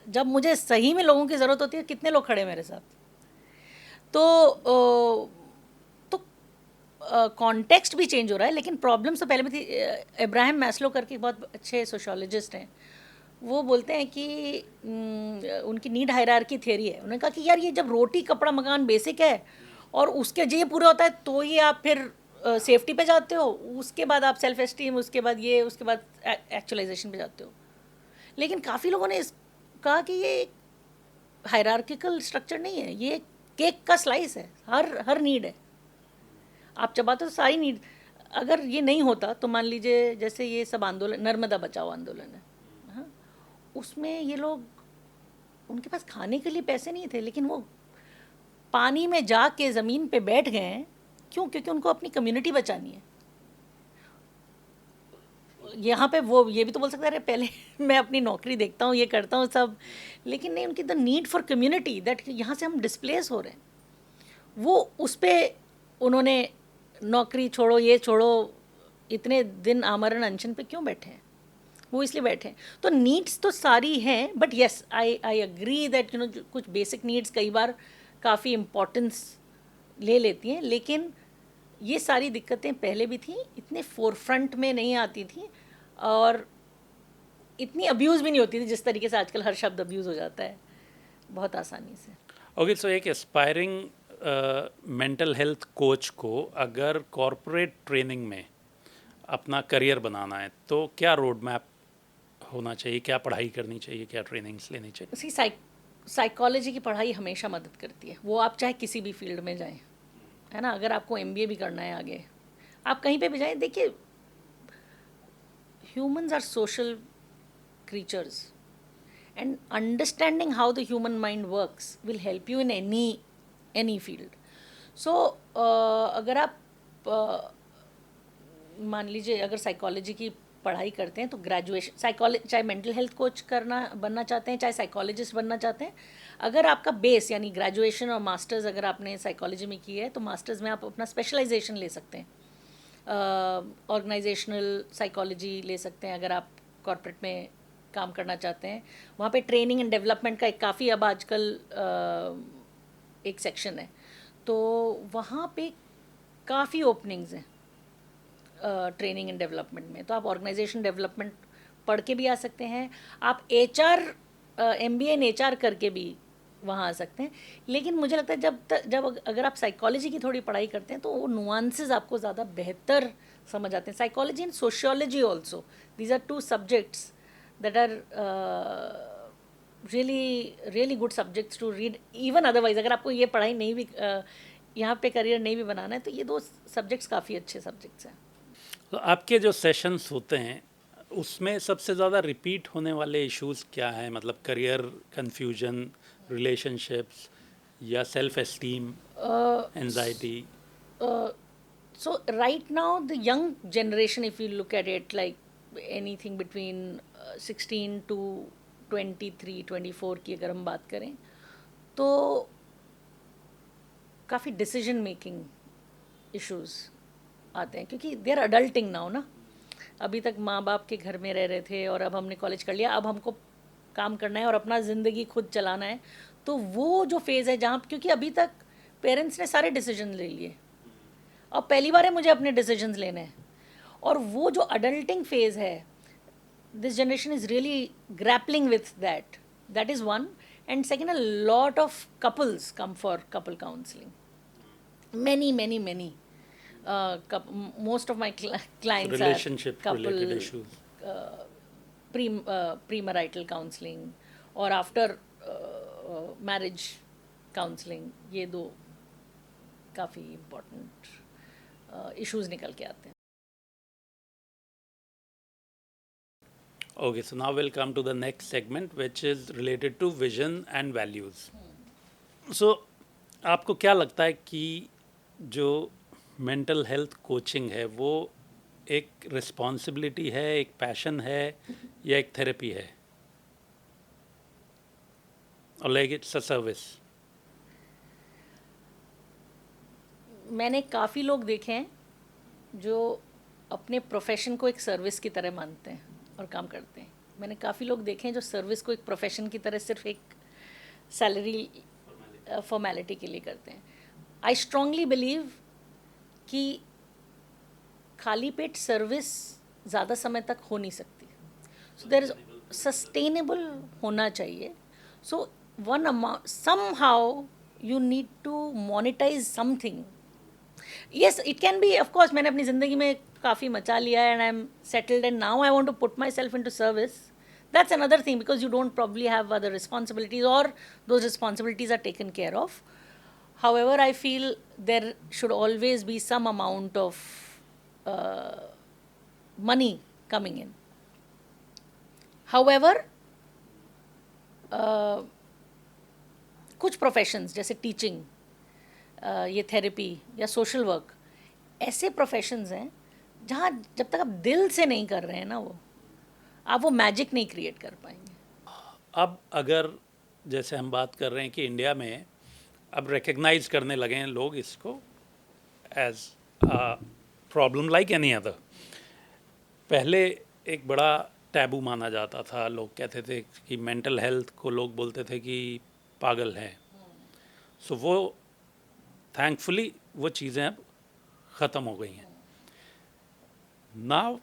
जब मुझे सही में लोगों की ज़रूरत होती है, कितने लोग खड़े मेरे साथ. तो कॉन्टेक्स्ट भी चेंज हो रहा है, लेकिन प्रॉब्लम्स तो पहले भी थी. इब्राहिम मैस्लो करके बहुत अच्छे सोशोलॉजिस्ट हैं, वो बोलते हैं कि उनकी नीड हायरार्की थ्योरी है. उन्होंने कहा कि यार ये जब रोटी कपड़ा मकान बेसिक है और उसके ये पूरा होता है तो ये आप फिर सेफ्टी पे जाते हो, उसके बाद आप सेल्फ एस्टीम, उसके बाद एक्चुअलाइजेशन पे जाते हो. लेकिन काफ़ी लोगों ने कहा कि ये हायरार्किकल स्ट्रक्चर नहीं है, ये केक का स्लाइस है. हर नीड है, आप चबाते हो तो सारी नीड. अगर ये नहीं होता तो मान लीजिए जैसे ये सब आंदोलन, नर्मदा बचाओ आंदोलन है, हाँ, उसमें ये लोग, उनके पास खाने के लिए पैसे नहीं थे, लेकिन वो पानी में जाके ज़मीन पे बैठ गए हैं. क्यों? क्योंकि उनको अपनी कम्युनिटी बचानी है. यहाँ पे वो ये भी तो बोल सकता है पहले मैं अपनी नौकरी देखता हूँ, ये करता हूँ सब, लेकिन नहीं, उनकी the need for community, that यहाँ से हम डिस्प्लेस हो रहे हैं, वो उस पर उन्होंने नौकरी छोड़ो, ये छोड़ो, इतने दिन आमरण अनशन पे क्यों बैठे हैं? वो इसलिए बैठे हैं. तो नीड्स तो सारी हैं, but yes I agree that कुछ बेसिक नीड्स कई बार काफ़ी इम्पोर्टेंस ले लेती हैं, लेकिन ये सारी दिक्कतें पहले भी थी, इतने फोरफ्रंट में नहीं आती थी और इतनी अब्यूज़ भी नहीं होती थी जिस तरीके से आजकल हर शब्द अब्यूज़ हो जाता है बहुत आसानी से. ओके, सो एक एस्पायरिंग मेंटल हेल्थ कोच को अगर कॉरपोरेट ट्रेनिंग में अपना करियर बनाना है तो क्या रोड मैप होना चाहिए, क्या पढ़ाई करनी चाहिए, क्या ट्रेनिंग्स लेनी चाहिए? उसी साइकोलॉजी की पढ़ाई हमेशा मदद करती है, वो आप चाहे किसी भी फील्ड में जाएं, है ना। अगर आपको एमबीए भी करना है आगे, आप कहीं पे भी जाएं, देखिए humans are social creatures, and understanding how the human mind works will help you in any field. So अगर आप मान लीजिए अगर साइकोलॉजी की पढ़ाई करते हैं तो ग्रेजुएशन साइकोलॉजी, चाहे मेंटल हेल्थ कोच बनना चाहते हैं, चाहे साइकोलॉजिस्ट बनना चाहते हैं, अगर आपका बेस यानी ग्रेजुएशन और मास्टर्स अगर आपने साइकोलॉजी में की है तो मास्टर्स में आप अपना स्पेशलाइजेशन ले सकते हैं। ऑर्गेनाइजेशनल साइकोलॉजी ले सकते हैं अगर आप कॉर्पोरेट में काम करना चाहते हैं। वहाँ पे ट्रेनिंग एंड डेवलपमेंट का एक काफ़ी अब आजकल एक सेक्शन है, तो वहाँ पे काफ़ी ओपनिंग्स हैं ट्रेनिंग एंड डेवलपमेंट में। तो आप ऑर्गेनाइजेशन डेवलपमेंट पढ़ के भी आ सकते हैं, आप एचआर एमबीए इन एचआर करके भी वहाँ आ सकते हैं। लेकिन मुझे लगता है जब अगर आप साइकोलॉजी की थोड़ी पढ़ाई करते हैं तो वो नुआंसेस आपको ज़्यादा बेहतर समझ आते हैं। Psychology and sociology also, these are two subjects that are really good subjects to read even otherwise। अगर आपको ये पढ़ाई नहीं भी यहाँ पे करियर नहीं भी बनाना है तो ये दो सब्जेक्ट्स काफ़ी अच्छे सब्जेक्ट्स हैं। तो आपके जो सेशंस होते हैं उसमें सबसे ज़्यादा रिपीट होने वाले इश्यूज क्या हैं? मतलब करियर कन्फ्यूजन, रिलेशनशिप्स, या self esteem, anxiety? So right now the young generation, if you look at it, like anything between 16 to 23 24 की अगर हम बात करें तो काफ़ी डिसीजन मेकिंग इश्यूज आते हैं, क्योंकि दे आर अडल्टिंग नाउ ना। अभी तक माँ बाप के घर में रह रहे थे और अब हमने कॉलेज कर लिया, अब हमको काम करना है और अपना ज़िंदगी खुद चलाना है। तो वो जो फेज़ है जहाँ, क्योंकि अभी तक पेरेंट्स ने सारे डिसीजन ले लिए, अब पहली बार है मुझे अपने डिसीजंस लेने हैं, और वो जो अडल्टिंग फेज़ है, this generation is really grappling with that. That is one. And second, a lot of couples come for couple counseling. Many. Most of my clients relationship are couple related issues, premarital counseling और after marriage counseling। ये दो काफ़ी important issues निकल के आते हैं। Okay, so now we'll come to the next segment, which is related to vision and values. So, आपको क्या लगता है कि जो मेंटल हेल्थ कोचिंग है वो एक रिस्पॉन्सिबिलिटी है, एक पैशन है, या एक थेरेपी है, और लाइक इट्स अ सर्विस? मैंने काफ़ी लोग देखे हैं जो अपने प्रोफेशन को एक सर्विस की तरह मानते हैं और काम करते हैं। मैंने काफ़ी लोग देखे हैं जो सर्विस को एक प्रोफेशन की तरह सिर्फ एक सैलरी फॉर्मेलिटी के लिए करते हैं। आई स्ट्रांगली बिलीव कि खाली पेट सर्विस ज़्यादा समय तक हो नहीं सकती। सो देयर इज सस्टेनेबल होना चाहिए। So one amount somehow you need to monetize something. Yes, it can be, of course, मैंने अपनी ज़िंदगी में काफ़ी मचा लिया है and I'm settled and now I want to put myself into service. That's another thing, because you don't probably have other responsibilities or those responsibilities are taken care of. However, I feel there should always be some amount of money coming in. However, कुछ professions जैसे teaching, ये therapy या social work, ऐसे professions हैं जहाँ जब तक आप दिल से नहीं कर रहे हैं ना आप वो मैजिक नहीं क्रिएट कर पाएंगे। अब अगर जैसे हम बात कर रहे हैं कि इंडिया में अब रिकग्नाइज करने लगे हैं लोग इसको as problem like any other. पहले एक बड़ा टैबू माना जाता था, लोग कहते थे कि मेंटल हेल्थ को लोग बोलते थे कि पागल हैं। सो वो थैंकफुली वो चीज़ें अब ख़त्म हो गई हैं। नाउ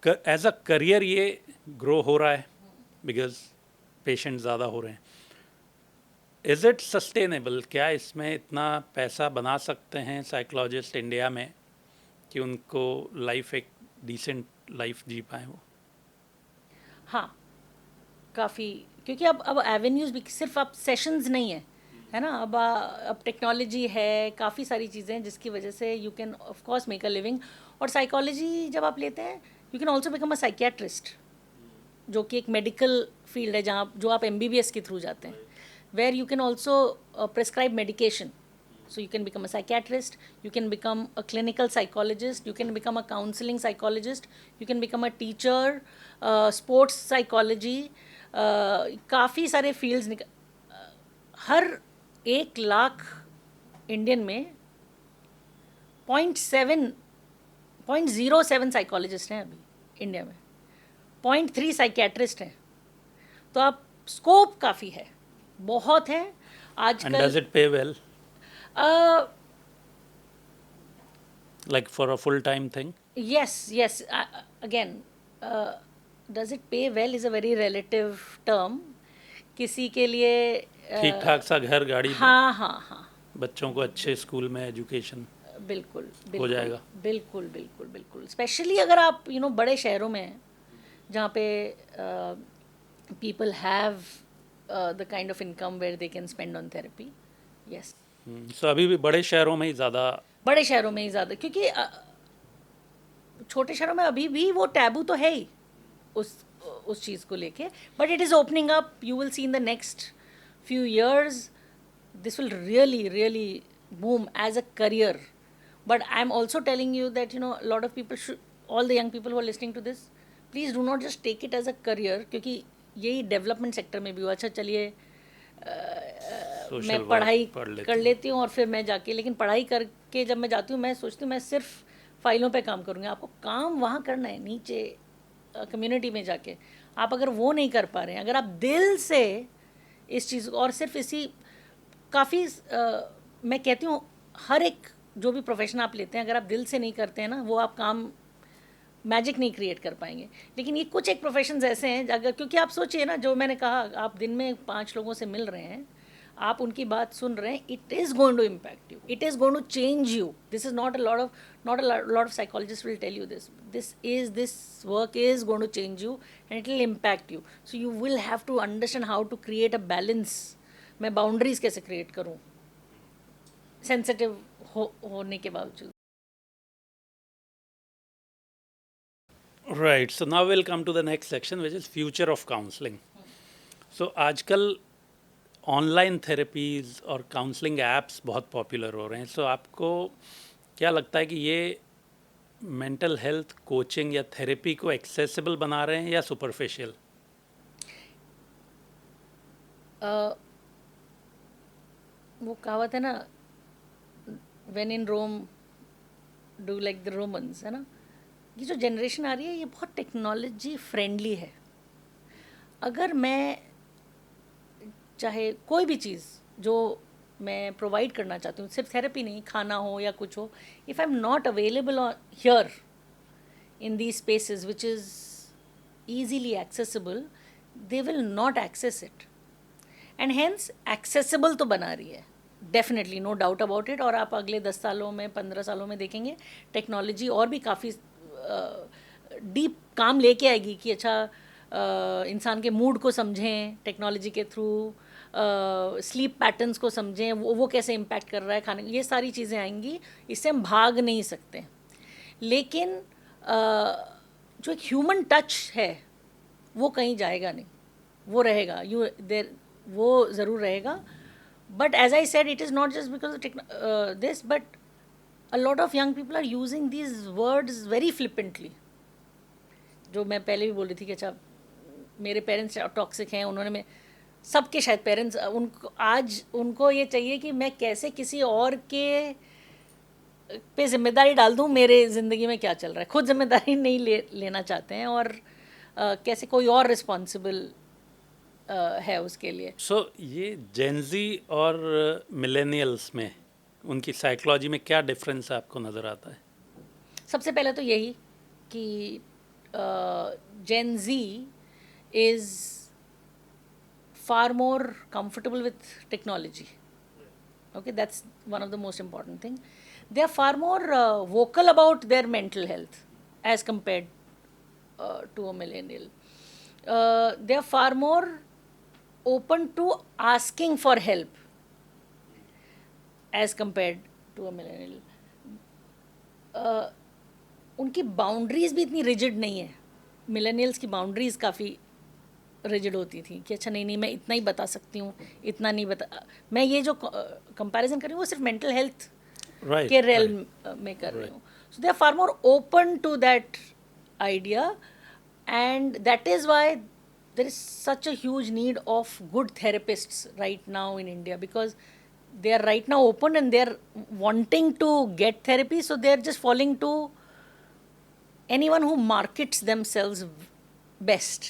एज अ करियर ये ग्रो हो रहा है बिकॉज पेशेंट ज़्यादा हो रहे हैं। Is it sustainable? क्या इसमें इतना पैसा बना सकते हैं साइकोलॉजिस्ट इंडिया में कि उनको लाइफ एक डिसेंट लाइफ जी पाएँ वो? हाँ, काफ़ी, क्योंकि अब एवेन्यूज़ भी सिर्फ अब सेशंस नहीं है ना, अब टेक्नोलॉजी है, काफ़ी सारी चीज़ें हैं जिसकी वजह से you can of course make a living. और साइकोलॉजी जब आप लेते हैं, you can also become a psychiatrist, जो कि एक मेडिकल फील्ड है जहाँ जो आप MBBS के थ्रू जाते हैं, where you can also prescribe medication. So you can become a psychiatrist, you can become a clinical psychologist, you can become a counseling psychologist, you can become a teacher, sports psychology, काफ़ी सारे fields हर 1 lakh Indian में 0.07 psychologist हैं अभी India में, 0.3 psychiatrist हैं. तो आप scope काफ़ी है, बहुत है आजकल. And does it pay well? Like for a full-time thing? Yes. Again, does it pay well is a very relative term. किसी के लिए ठीक ठाक सा घर गाड़ी, हाँ, बच्चों को अच्छे स्कूल में एजुकेशन बिल्कुल हो जाएगा. बिल्कुल. स्पेशली अगर आप बड़े शहरों में हैं जहाँ पे people have the kind of income where they can spend on therapy. Yes. So अभी भी बड़े शहरों में ही ज़्यादा, क्योंकि छोटे शहरों में अभी भी वो टैबू तो है ही उस चीज़ को लेके, but it is opening up. You will see in the next few years this will really boom as a career. But I'm also telling you that a lot of people should, all the young people who are listening to this, please do not just take it as a career, क्योंकि यही development sector में भी हुआ. अच्छा चलिए मैं पढ़ाई कर लेती हूँ और फिर मैं जाके, लेकिन पढ़ाई करके जब मैं जाती हूँ मैं सोचती हूँ मैं सिर्फ फाइलों पे काम करूँगी. आपको काम वहाँ करना है नीचे कम्युनिटी में जाके. आप अगर वो नहीं कर पा रहे हैं, अगर आप दिल से इस चीज़ और सिर्फ इसी काफ़ी मैं कहती हूँ हर एक जो भी प्रोफेशन आप लेते हैं, अगर आप दिल से नहीं करते हैं ना, वो आप काम मैजिक नहीं क्रिएट कर पाएंगे. लेकिन ये कुछ एक प्रोफेशंस ऐसे हैं अगर, क्योंकि आप सोचिए ना, जो मैंने कहा आप दिन में 5 लोगों से मिल रहे हैं, आप उनकी बात सुन रहे हैं, it is going to impact you, it is going to change you. This is not a lot of psychologists will tell you this work is going to change you and it will impact you. So you will have to understand how to create a balance. मैं boundaries कैसे create करूँ sensitive होने के बावजूद. Right. So now we'll come to the next section, which is future of counseling. So आजकल online therapies और counselling apps बहुत popular हो रहे हैं. सो आपको क्या लगता है कि ये मेंटल हेल्थ कोचिंग या थेरेपी को एक्सेसिबल बना रहे हैं या सुपरफिशियल? वो कहावत है ना, when in Rome do like the Romans, है ना. ये जो जनरेशन आ रही है ये बहुत टेक्नोलॉजी फ्रेंडली है. अगर मैं चाहे कोई भी चीज़ जो मैं प्रोवाइड करना चाहती हूँ, सिर्फ थेरेपी नहीं, खाना हो या कुछ हो, if I am not available here in these spaces which is easily accessible, they will not access it. And hence accessible तो बना रही है definitely, no doubt about it. और आप अगले 10 सालों में 15 सालों में देखेंगे टेक्नोलॉजी और भी काफ़ी डीप काम लेके आएगी कि अच्छा इंसान के मूड को समझें टेक्नोलॉजी के थ्रू, स्लीप पैटर्न्स को समझें, वो कैसे इम्पैक्ट कर रहा है खाने, ये सारी चीज़ें आएंगी. इससे हम भाग नहीं सकते. लेकिन जो एक ह्यूमन टच है वो कहीं जाएगा नहीं, वो रहेगा. वो ज़रूर रहेगा. But as I said, it is not just because this, but a lot of young people are using these words very flippantly. जो मैं पहले भी बोल रही थी कि अच्छा मेरे पेरेंट्स टॉक्सिक हैं, उन्होंने सबके शायद पेरेंट्स उनको ये चाहिए कि मैं कैसे किसी और के पे जिम्मेदारी डाल दूँ मेरे ज़िंदगी में क्या चल रहा है. खुद जिम्मेदारी नहीं लेना चाहते हैं और कैसे कोई और रिस्पॉन्सिबल है उसके लिए. सो ये जेनजी और मिलेनियल्स में उनकी साइकोलॉजी में क्या डिफरेंस आपको नज़र आता है? सबसे पहले तो यही कि Gen Z is far more comfortable with technology. Okay, that's one of the most important thing. They are far more vocal about their mental health as compared to a millennial. they are far more open to asking for help as compared to a millennial. उनकी boundaries भी इतनी rigid नहीं है. Millennials की boundaries काफ़ी rigid होती थी कि अच्छा नहीं मैं इतना ही बता सकती हूँ, इतना नहीं बता. मैं ये जो कंपैरिजन कर रही हूँ वो सिर्फ मेंटल हेल्थ के रेल में कर रही हूँ. So they are far more open to that idea, and that is why there is such a huge need of good therapists right now in India, because they are right now open and they are wanting to get therapy, so they are just falling to anyone who markets themselves best.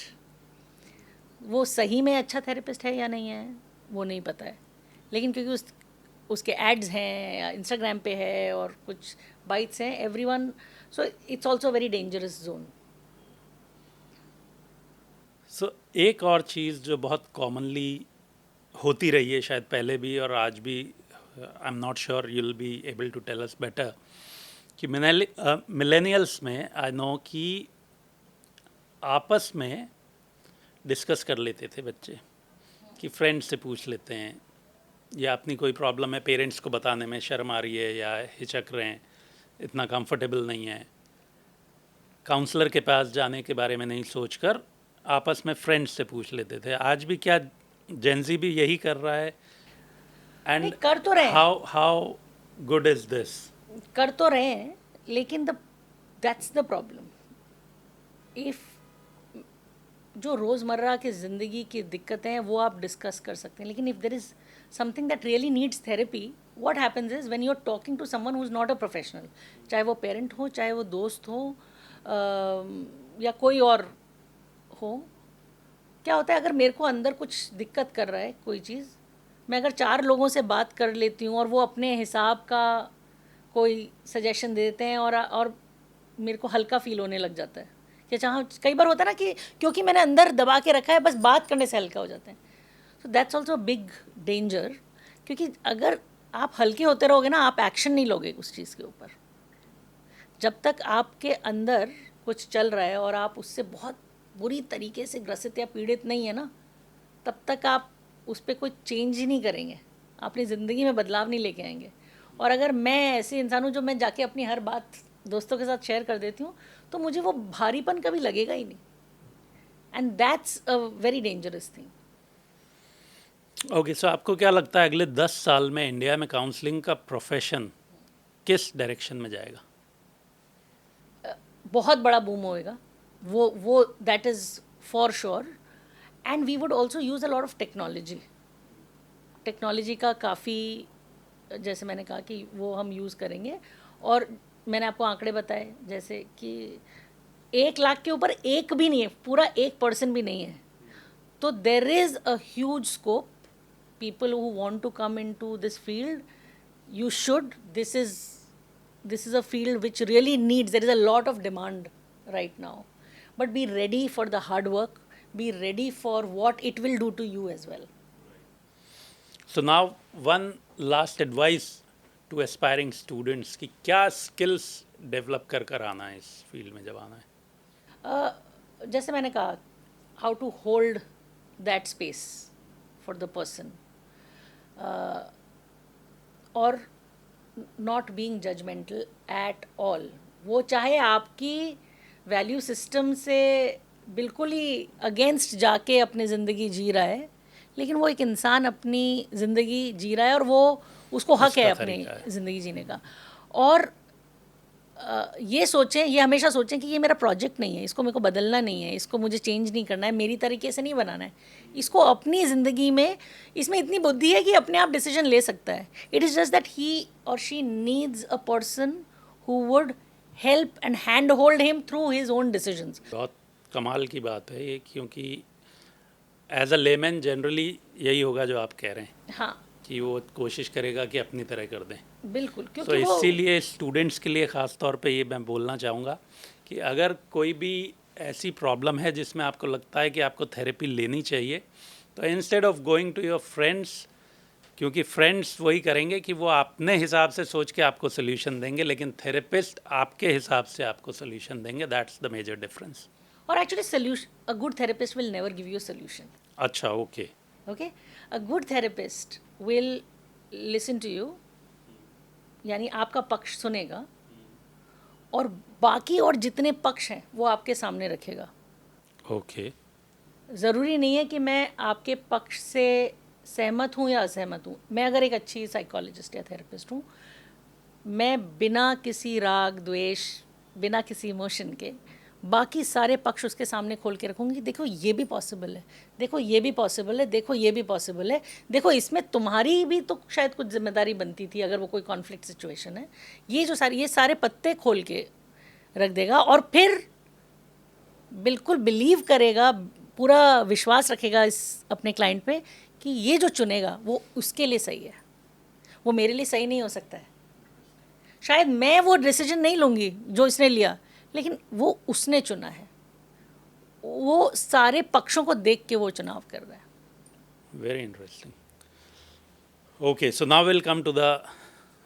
वो सही में अच्छा therapist है या नहीं है वो नहीं पता है, लेकिन क्योंकि उसके एड्स हैं या इंस्टाग्राम पे है और कुछ बाइट्स हैं, everyone, so it's also very dangerous zone. सो एक और चीज़ जो बहुत कॉमनली होती रही है शायद पहले भी और आज भी, I am not sure you will be able to tell us better, कि मिलेनियल्स में आई नो कि आपस में डिस्कस कर लेते थे बच्चे, कि फ्रेंड्स से पूछ लेते हैं, या अपनी कोई प्रॉब्लम है पेरेंट्स को बताने में शर्म आ रही है या हिचक रहे हैं, इतना कंफर्टेबल नहीं है, काउंसलर के पास जाने के बारे में नहीं सोचकर आपस में फ्रेंड्स से पूछ लेते थे. आज भी क्या जेंजी भी यही कर रहा है? एंड कर तो रहे हैं, हाउ गुड इज दिस? कर तो रहे हैं, लेकिन दैट्स द प्रॉब्लम. इफ जो रोज़मर्रा की ज़िंदगी की दिक्कतें हैं वो आप डिस्कस कर सकते हैं, लेकिन if there is something that really needs therapy, what happens is when you are talking to someone who is not a professional, चाहे वो पेरेंट हो, चाहे वो दोस्त हो, या कोई और हो, क्या होता है अगर मेरे को अंदर कुछ दिक्कत कर रहा है कोई चीज़, मैं अगर 4 लोगों से बात कर लेती हूँ और वो अपने हिसाब का कोई सजेशन दे देते हैं और मेरे को हल्का फील होने लग जाता है कि अच्छा, कई बार होता है ना कि क्योंकि मैंने अंदर दबा के रखा है, बस बात करने से हल्का हो जाते हैं. So that's also big danger, क्योंकि अगर आप हल्के होते रहोगे ना, आप एक्शन नहीं लोगे उस चीज़ के ऊपर. जब तक आपके अंदर कुछ चल रहा है और आप उससे बहुत बुरी तरीके से ग्रसित या पीड़ित नहीं है ना, तब तक आप उस पर कोई चेंज ही नहीं करेंगे, अपनी ज़िंदगी में बदलाव नहीं लेके आएंगे. और अगर मैं ऐसे इंसान हूँ जो मैं जाके अपनी हर बात दोस्तों के साथ शेयर कर देती हूँ, तो मुझे वो भारीपन कभी लगेगा ही नहीं, and that's a very dangerous thing. Okay, so आपको क्या लगता है अगले 10 साल में इंडिया में काउंसलिंग का प्रोफेशन किस डायरेक्शन में जाएगा? बहुत बड़ा बूम होएगा वो that is for sure. And we would also use a lot of technology का काफ़ी, जैसे मैंने कहा कि वो हम यूज़ करेंगे. और मैंने आपको आंकड़े बताए जैसे कि 1 लाख के ऊपर एक भी नहीं है, पूरा 1% भी नहीं है. तो there is a huge scope. People who want to come into this field, you should, this is a field which really needs, there is a lot of demand right now, but be ready for the hard work, be ready for what it will do to you as well. So now one last advice to aspiring students कि क्या skills develop कर आना है इस field में जब आना है? जैसे मैंने कहा, how to hold that space for the person, और not being judgemental at all. वो चाहे आपकी वैल्यू सिस्टम से बिल्कुल ही अगेंस्ट जाके अपनी ज़िंदगी जी रहा है, लेकिन वो एक इंसान अपनी ज़िंदगी जी रहा है और वो उसको हक है अपनी ज़िंदगी जीने का. और ये सोचें, ये हमेशा सोचें कि ये मेरा प्रोजेक्ट नहीं है, इसको मेरे को बदलना नहीं है, इसको मुझे चेंज नहीं करना है, मेरी तरीके से नहीं बनाना है, इसको अपनी ज़िंदगी में, इसमें इतनी बुद्धि है कि अपने आप डिसीजन ले सकता है. It is just that he or she needs a person who would help and hand hold him through his own decisions. बहुत कमाल की बात है ये, क्योंकि एज अ लेमैन जनरली यही होगा जो आप कह रहे हैं. हाँ, कि वो कोशिश करेगा कि अपनी तरह कर दें. बिल्कुल. तो क्योंकि इसीलिए स्टूडेंट्स के लिए ख़ास तौर पे ये मैं बोलना चाहूँगा कि अगर कोई भी ऐसी प्रॉब्लम है जिसमें आपको लगता है कि आपको थेरेपी लेनी चाहिए, तो instead of going to your friends, क्योंकि फ्रेंड्स वही करेंगे कि वो अपने हिसाब से सोच के आपको सोल्यूशन देंगे, लेकिन थेरेपिस्ट आपके हिसाब से आपको सोल्यूशन देंगे. That's the major difference. और actually solution, a good therapist will never give you solution. अच्छा, okay. Okay, a good therapist will listen to you, यानी आपका पक्ष सुनेगा और बाकी और जितने पक्ष हैं वो आपके सामने रखेगा. ओके. ज़रूरी नहीं है कि मैं आपके पक्ष से सहमत हूँ या असहमत हूँ. मैं अगर एक अच्छी साइकोलॉजिस्ट या थेरेपिस्ट हूँ, मैं बिना किसी राग द्वेष, बिना किसी इमोशन के बाकी सारे पक्ष उसके सामने खोल के रखूँगी. देखो ये भी पॉसिबल है, देखो ये भी पॉसिबल है, देखो ये भी पॉसिबल है, देखो इसमें तुम्हारी भी तो शायद कुछ जिम्मेदारी बनती थी अगर वो कोई कॉन्फ्लिक्ट सिचुएशन है. ये सारे पत्ते खोल के रख देगा और फिर बिल्कुल बिलीव करेगा, पूरा विश्वास रखेगा इस अपने क्लाइंट पे कि ये जो चुनेगा वो उसके लिए सही है, वो मेरे लिए सही नहीं हो सकता है. शायद मैं वो डिसीजन नहीं लूँगी जो इसने लिया, लेकिन वो उसने चुना है, वो सारे पक्षों को देख के वो चुनाव कर रहा है. Very interesting. Okay, so now we'll come to the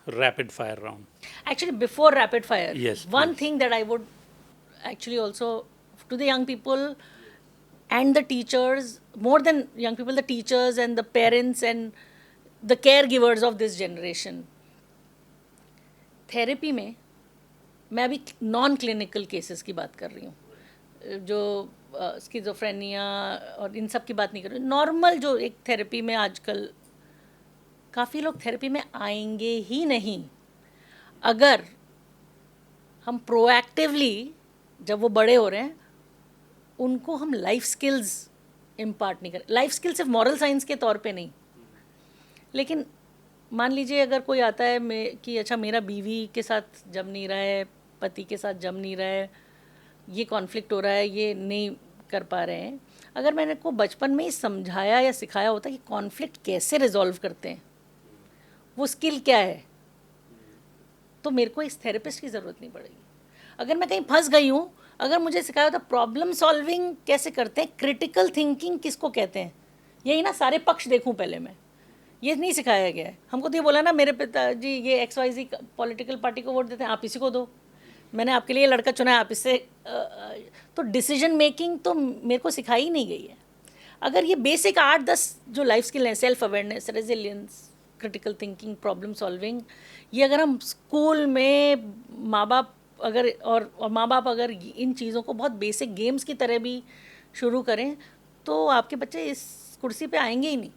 rapid fire round. Actually, before rapid fire, Yes, one please. thing that I would actually also, to the young people and the teachers, more than young people, the teachers and the parents and the caregivers of this generation, therapy में मैं अभी non clinical cases की बात कर रही हूँ, जो schizophrenia और इन सब की बात नहीं कर रही हूँ. नॉर्मल जो एक थेरेपी में आजकल काफ़ी लोग थेरेपी में आएंगे ही नहीं अगर हम प्रोएक्टिवली, जब वो बड़े हो रहे हैं, उनको हम लाइफ स्किल्स इम्पार्ट नहीं करें. लाइफ स्किल सिर्फ मॉरल साइंस के तौर पे नहीं, लेकिन मान लीजिए अगर कोई आता है कि अच्छा मेरा बीवी के साथ जम नहीं रहा है, पति के साथ जम नहीं रहा है, ये कॉन्फ्लिक्ट हो रहा है, ये नहीं कर पा रहे हैं. अगर मैंने को बचपन में ही समझाया या सिखाया होता कि कॉन्फ्लिक्ट कैसे रिजॉल्व करते हैं, वो स्किल क्या है, तो मेरे को इस थेरेपिस्ट की ज़रूरत नहीं पड़ेगी. अगर मैं कहीं फंस गई हूँ, अगर मुझे सिखाया होता प्रॉब्लम सॉल्विंग कैसे करते हैं, क्रिटिकल थिंकिंग किसको कहते हैं, यही ना सारे पक्ष देखूँ पहले मैं, ये नहीं सिखाया गया है. हमको तो ये बोला ना मेरे पिताजी ये XYZ पॉलिटिकल पार्टी को वोट देते हैं, आप इसी को दो, मैंने आपके लिए लड़का चुना है, आप इससे. तो डिसीजन मेकिंग तो मेरे को सिखाई ही नहीं गई है. अगर ये बेसिक 8-10 जो लाइफ स्किल हैं, self awareness, resilience, critical thinking, problem solving, ये अगर हम स्कूल में माँ बाप अगर इन चीज़ों को बहुत बेसिक गेम्स की तरह भी शुरू करें, तो आपके बच्चे इस कुर्सी पे आएंगे ही नहीं.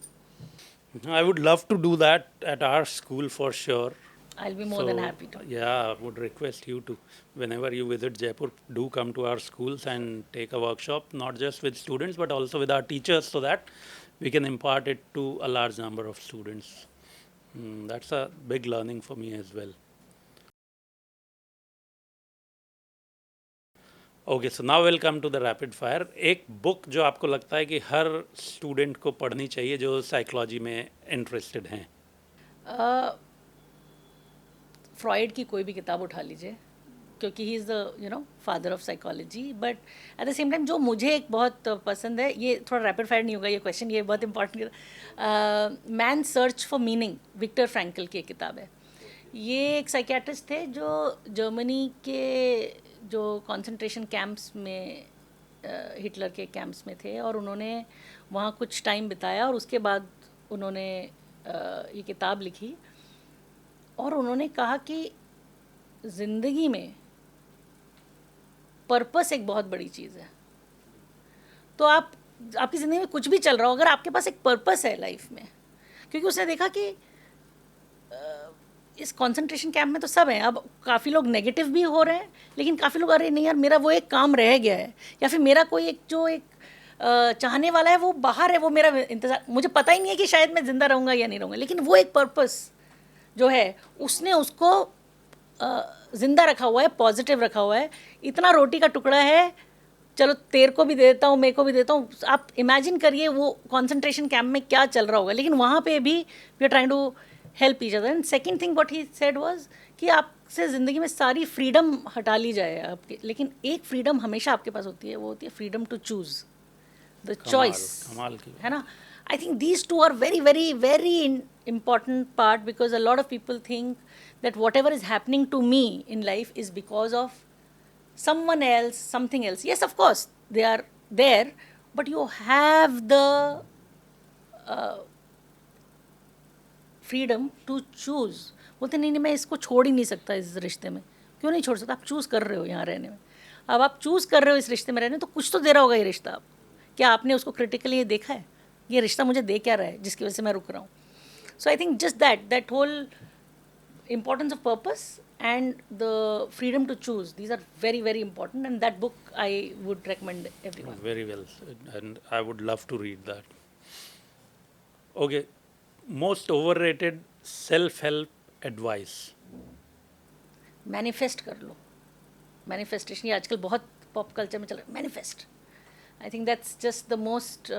I would love to do that at our school for sure. I'll be more than happy to. Yeah, I would request you to, whenever you visit Jaipur, do come to our schools and take a workshop, not just with students, but also with our teachers, so that we can impart it to a large number of students. That's a big learning for me as well. Okay, so now we'll come to the rapid fire. एक book जो आपको लगता है कि हर student को पढ़नी चाहिए जो साइकोलॉजी में इंटरेस्टेड हैं. फ्रॉइड की कोई भी किताब उठा लीजिए, क्योंकि he is the father of psychology. But at the same time जो मुझे एक बहुत पसंद है, ये थोड़ा रैपिड फायर नहीं होगा ये क्वेश्चन, ये बहुत important. Man search for meaning, Viktor Frankl की एक किताब है. ये एक साइकियाट्रिस्ट थे जो जर्मनी के जो कंसंट्रेशन कैंप्स में, हिटलर के कैंप्स में थे, और उन्होंने वहाँ कुछ टाइम बिताया और उसके बाद उन्होंने ये किताब लिखी. और उन्होंने कहा कि ज़िंदगी में पर्पस एक बहुत बड़ी चीज़ है. तो आपकी ज़िंदगी में कुछ भी चल रहा हो, अगर आपके पास एक पर्पस है लाइफ में, क्योंकि उसने देखा कि इस कंसंट्रेशन कैंप में तो सब हैं. अब काफ़ी लोग नेगेटिव भी हो रहे हैं, लेकिन काफ़ी लोग अरे नहीं यार मेरा वो एक काम रह गया है, या फिर मेरा कोई एक चाहने वाला है वो बाहर है, वो मेरा इंतज़ार, मुझे पता ही नहीं है कि शायद मैं ज़िंदा रहूँगा या नहीं रहूँगा, लेकिन वो एक पर्पस जो है उसने उसको ज़िंदा रखा हुआ है, पॉजिटिव रखा हुआ है. इतना रोटी का टुकड़ा है, चलो तेरे को भी दे देता हूँ, मेरे को भी देता हूँ. आप इमेजिन करिए वो कंसंट्रेशन कैंप में क्या चल रहा होगा, लेकिन वहाँ पे भी we are trying to help each other. And second thing what he said was कि आपसे ज़िंदगी में सारी फ्रीडम हटा ली जाए आपके, लेकिन एक फ्रीडम हमेशा आपके पास होती है, वो होती है freedom to choose, the choice, है ना. I think these two are very, very, very important part, because a lot of people think that whatever is happening to me in life is because of someone else, something else. Yes, of course, they are there, but you have the freedom to choose. बोलते नहीं नहीं मैं इसको छोड़ ही नहीं सकता इस रिश्ते में. क्यों नहीं छोड़ सकता? आप चूज़ कर रहे हो यहाँ रहने में. अब आप चूज़ कर रहे हो इस रिश्ते में रहने, तो कुछ तो दे रहा होगा ये रिश्ता. आप क्या आपने उसको क्रिटिकली ये देखा है, ये रिश्ता मुझे दे क्या रहा है जिसकी वजह से मैं रुक रहा हूँ. So I think just that whole importance of purpose and the freedom to choose, these are very very important, and that book I would recommend everyone. Very well said, and I would love to read that. Okay, most overrated self-help advice. Manifest कर लो. Manifestation ये आजकल बहुत pop culture में चल रहा है. Manifest, I think that's just the most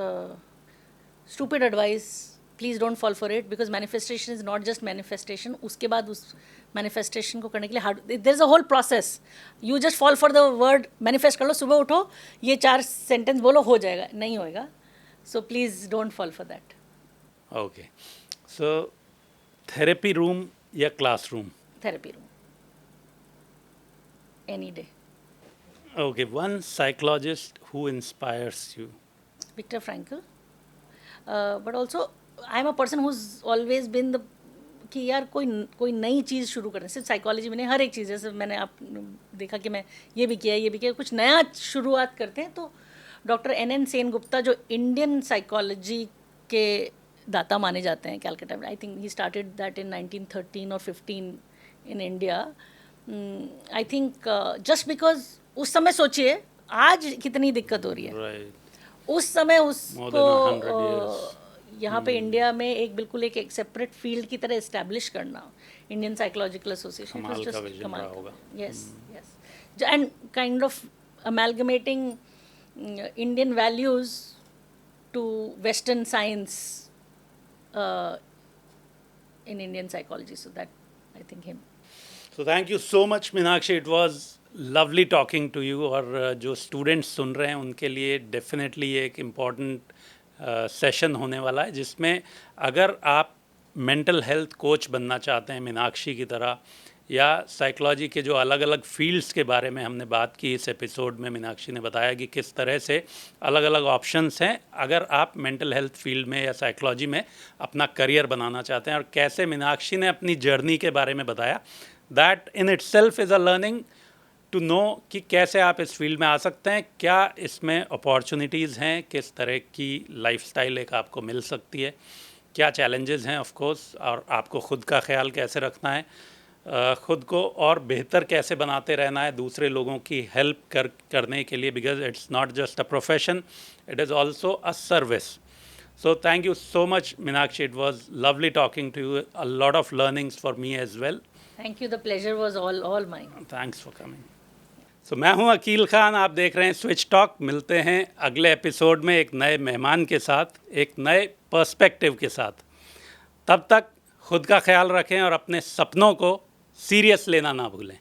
stupid advice. Please don't fall for it, because manifestation is not just manifestation. उसके बाद उस मैनिफेस्टेशन को करने के लिए hard, there is a whole process. You just fall for the word manifest कर लो, सुबह उठो ये 4 सेंटेंस बोलो, हो जाएगा. नहीं होएगा. So please don't fall for that. Okay, so therapy room या classroom? Therapy room, any day. Okay, one psychologist who inspires you. Viktor Frankl. But also I am a person whose always been the कि यार कोई नई चीज़ शुरू करना. सिर्फ psychology में नहीं, हर एक चीज़. जैसे मैंने आप देखा कि मैं ये भी किया, कुछ नया शुरुआत करते हैं. तो डॉक्टर NN सेनगुप्ता जो इंडियन साइकोलॉजी के दाता माने जाते हैं कैलकाटा में, I think he started that in 1913 और 15 in India. I think just because उस समय सोचिए आज कितनी दिक्कत हो रही है. उस समय उसको यहाँ पे इंडिया में एक बिल्कुल एक सेपरेट फील्ड की तरह इस्टेब्लिश करना, इंडियन साइकोलॉजिकल एसोसिएशन, कमाल का विजन रहा होगा. Yes yes, and kind of amalgamating Indian values to western science in Indian psychology. So that, I think, him. So thank you so much, Meenakshi. It was lovely talking to you. और जो students सुन रहे हैं उनके लिए definitely एक important session होने वाला है, जिसमें अगर आप मेंटल हेल्थ कोच बनना चाहते हैं मीनाक्षी की तरह, या साइकोलॉजी के जो अलग अलग फील्ड्स के बारे में हमने बात की इस एपिसोड में, मीनाक्षी ने बताया कि किस तरह से अलग अलग ऑप्शंस हैं अगर आप मेंटल हेल्थ फील्ड में या साइकोलॉजी में अपना करियर बनाना चाहते हैं, और कैसे मीनाक्षी ने अपनी जर्नी के बारे में बताया. That in itself is a learning to know कि कैसे आप इस फील्ड में आ सकते हैं, क्या इसमें अपॉर्चुनिटीज़ हैं, किस तरह की लाइफस्टाइल एक आपको मिल सकती है, क्या चैलेंजेस हैं ऑफ कोर्स, और आपको ख़ुद का ख्याल कैसे रखना है, ख़ुद को और बेहतर कैसे बनाते रहना है दूसरे लोगों की हेल्प करने के लिए, because it's not just a profession, it is also a service. So thank you so much, Meenakshi. It was lovely talking to you. A lot of learnings for me as well. Thank you. The pleasure was all mine. Thanks for coming. So मैं हूँ अकील खान, आप देख रहे हैं switch talk. मिलते हैं अगले episode में एक नए मेहमान के साथ, एक नए पर्सपेक्टिव के साथ. तब तक खुद का ख्याल रखें और अपने सपनों को सीरियस लेना ना भूलें.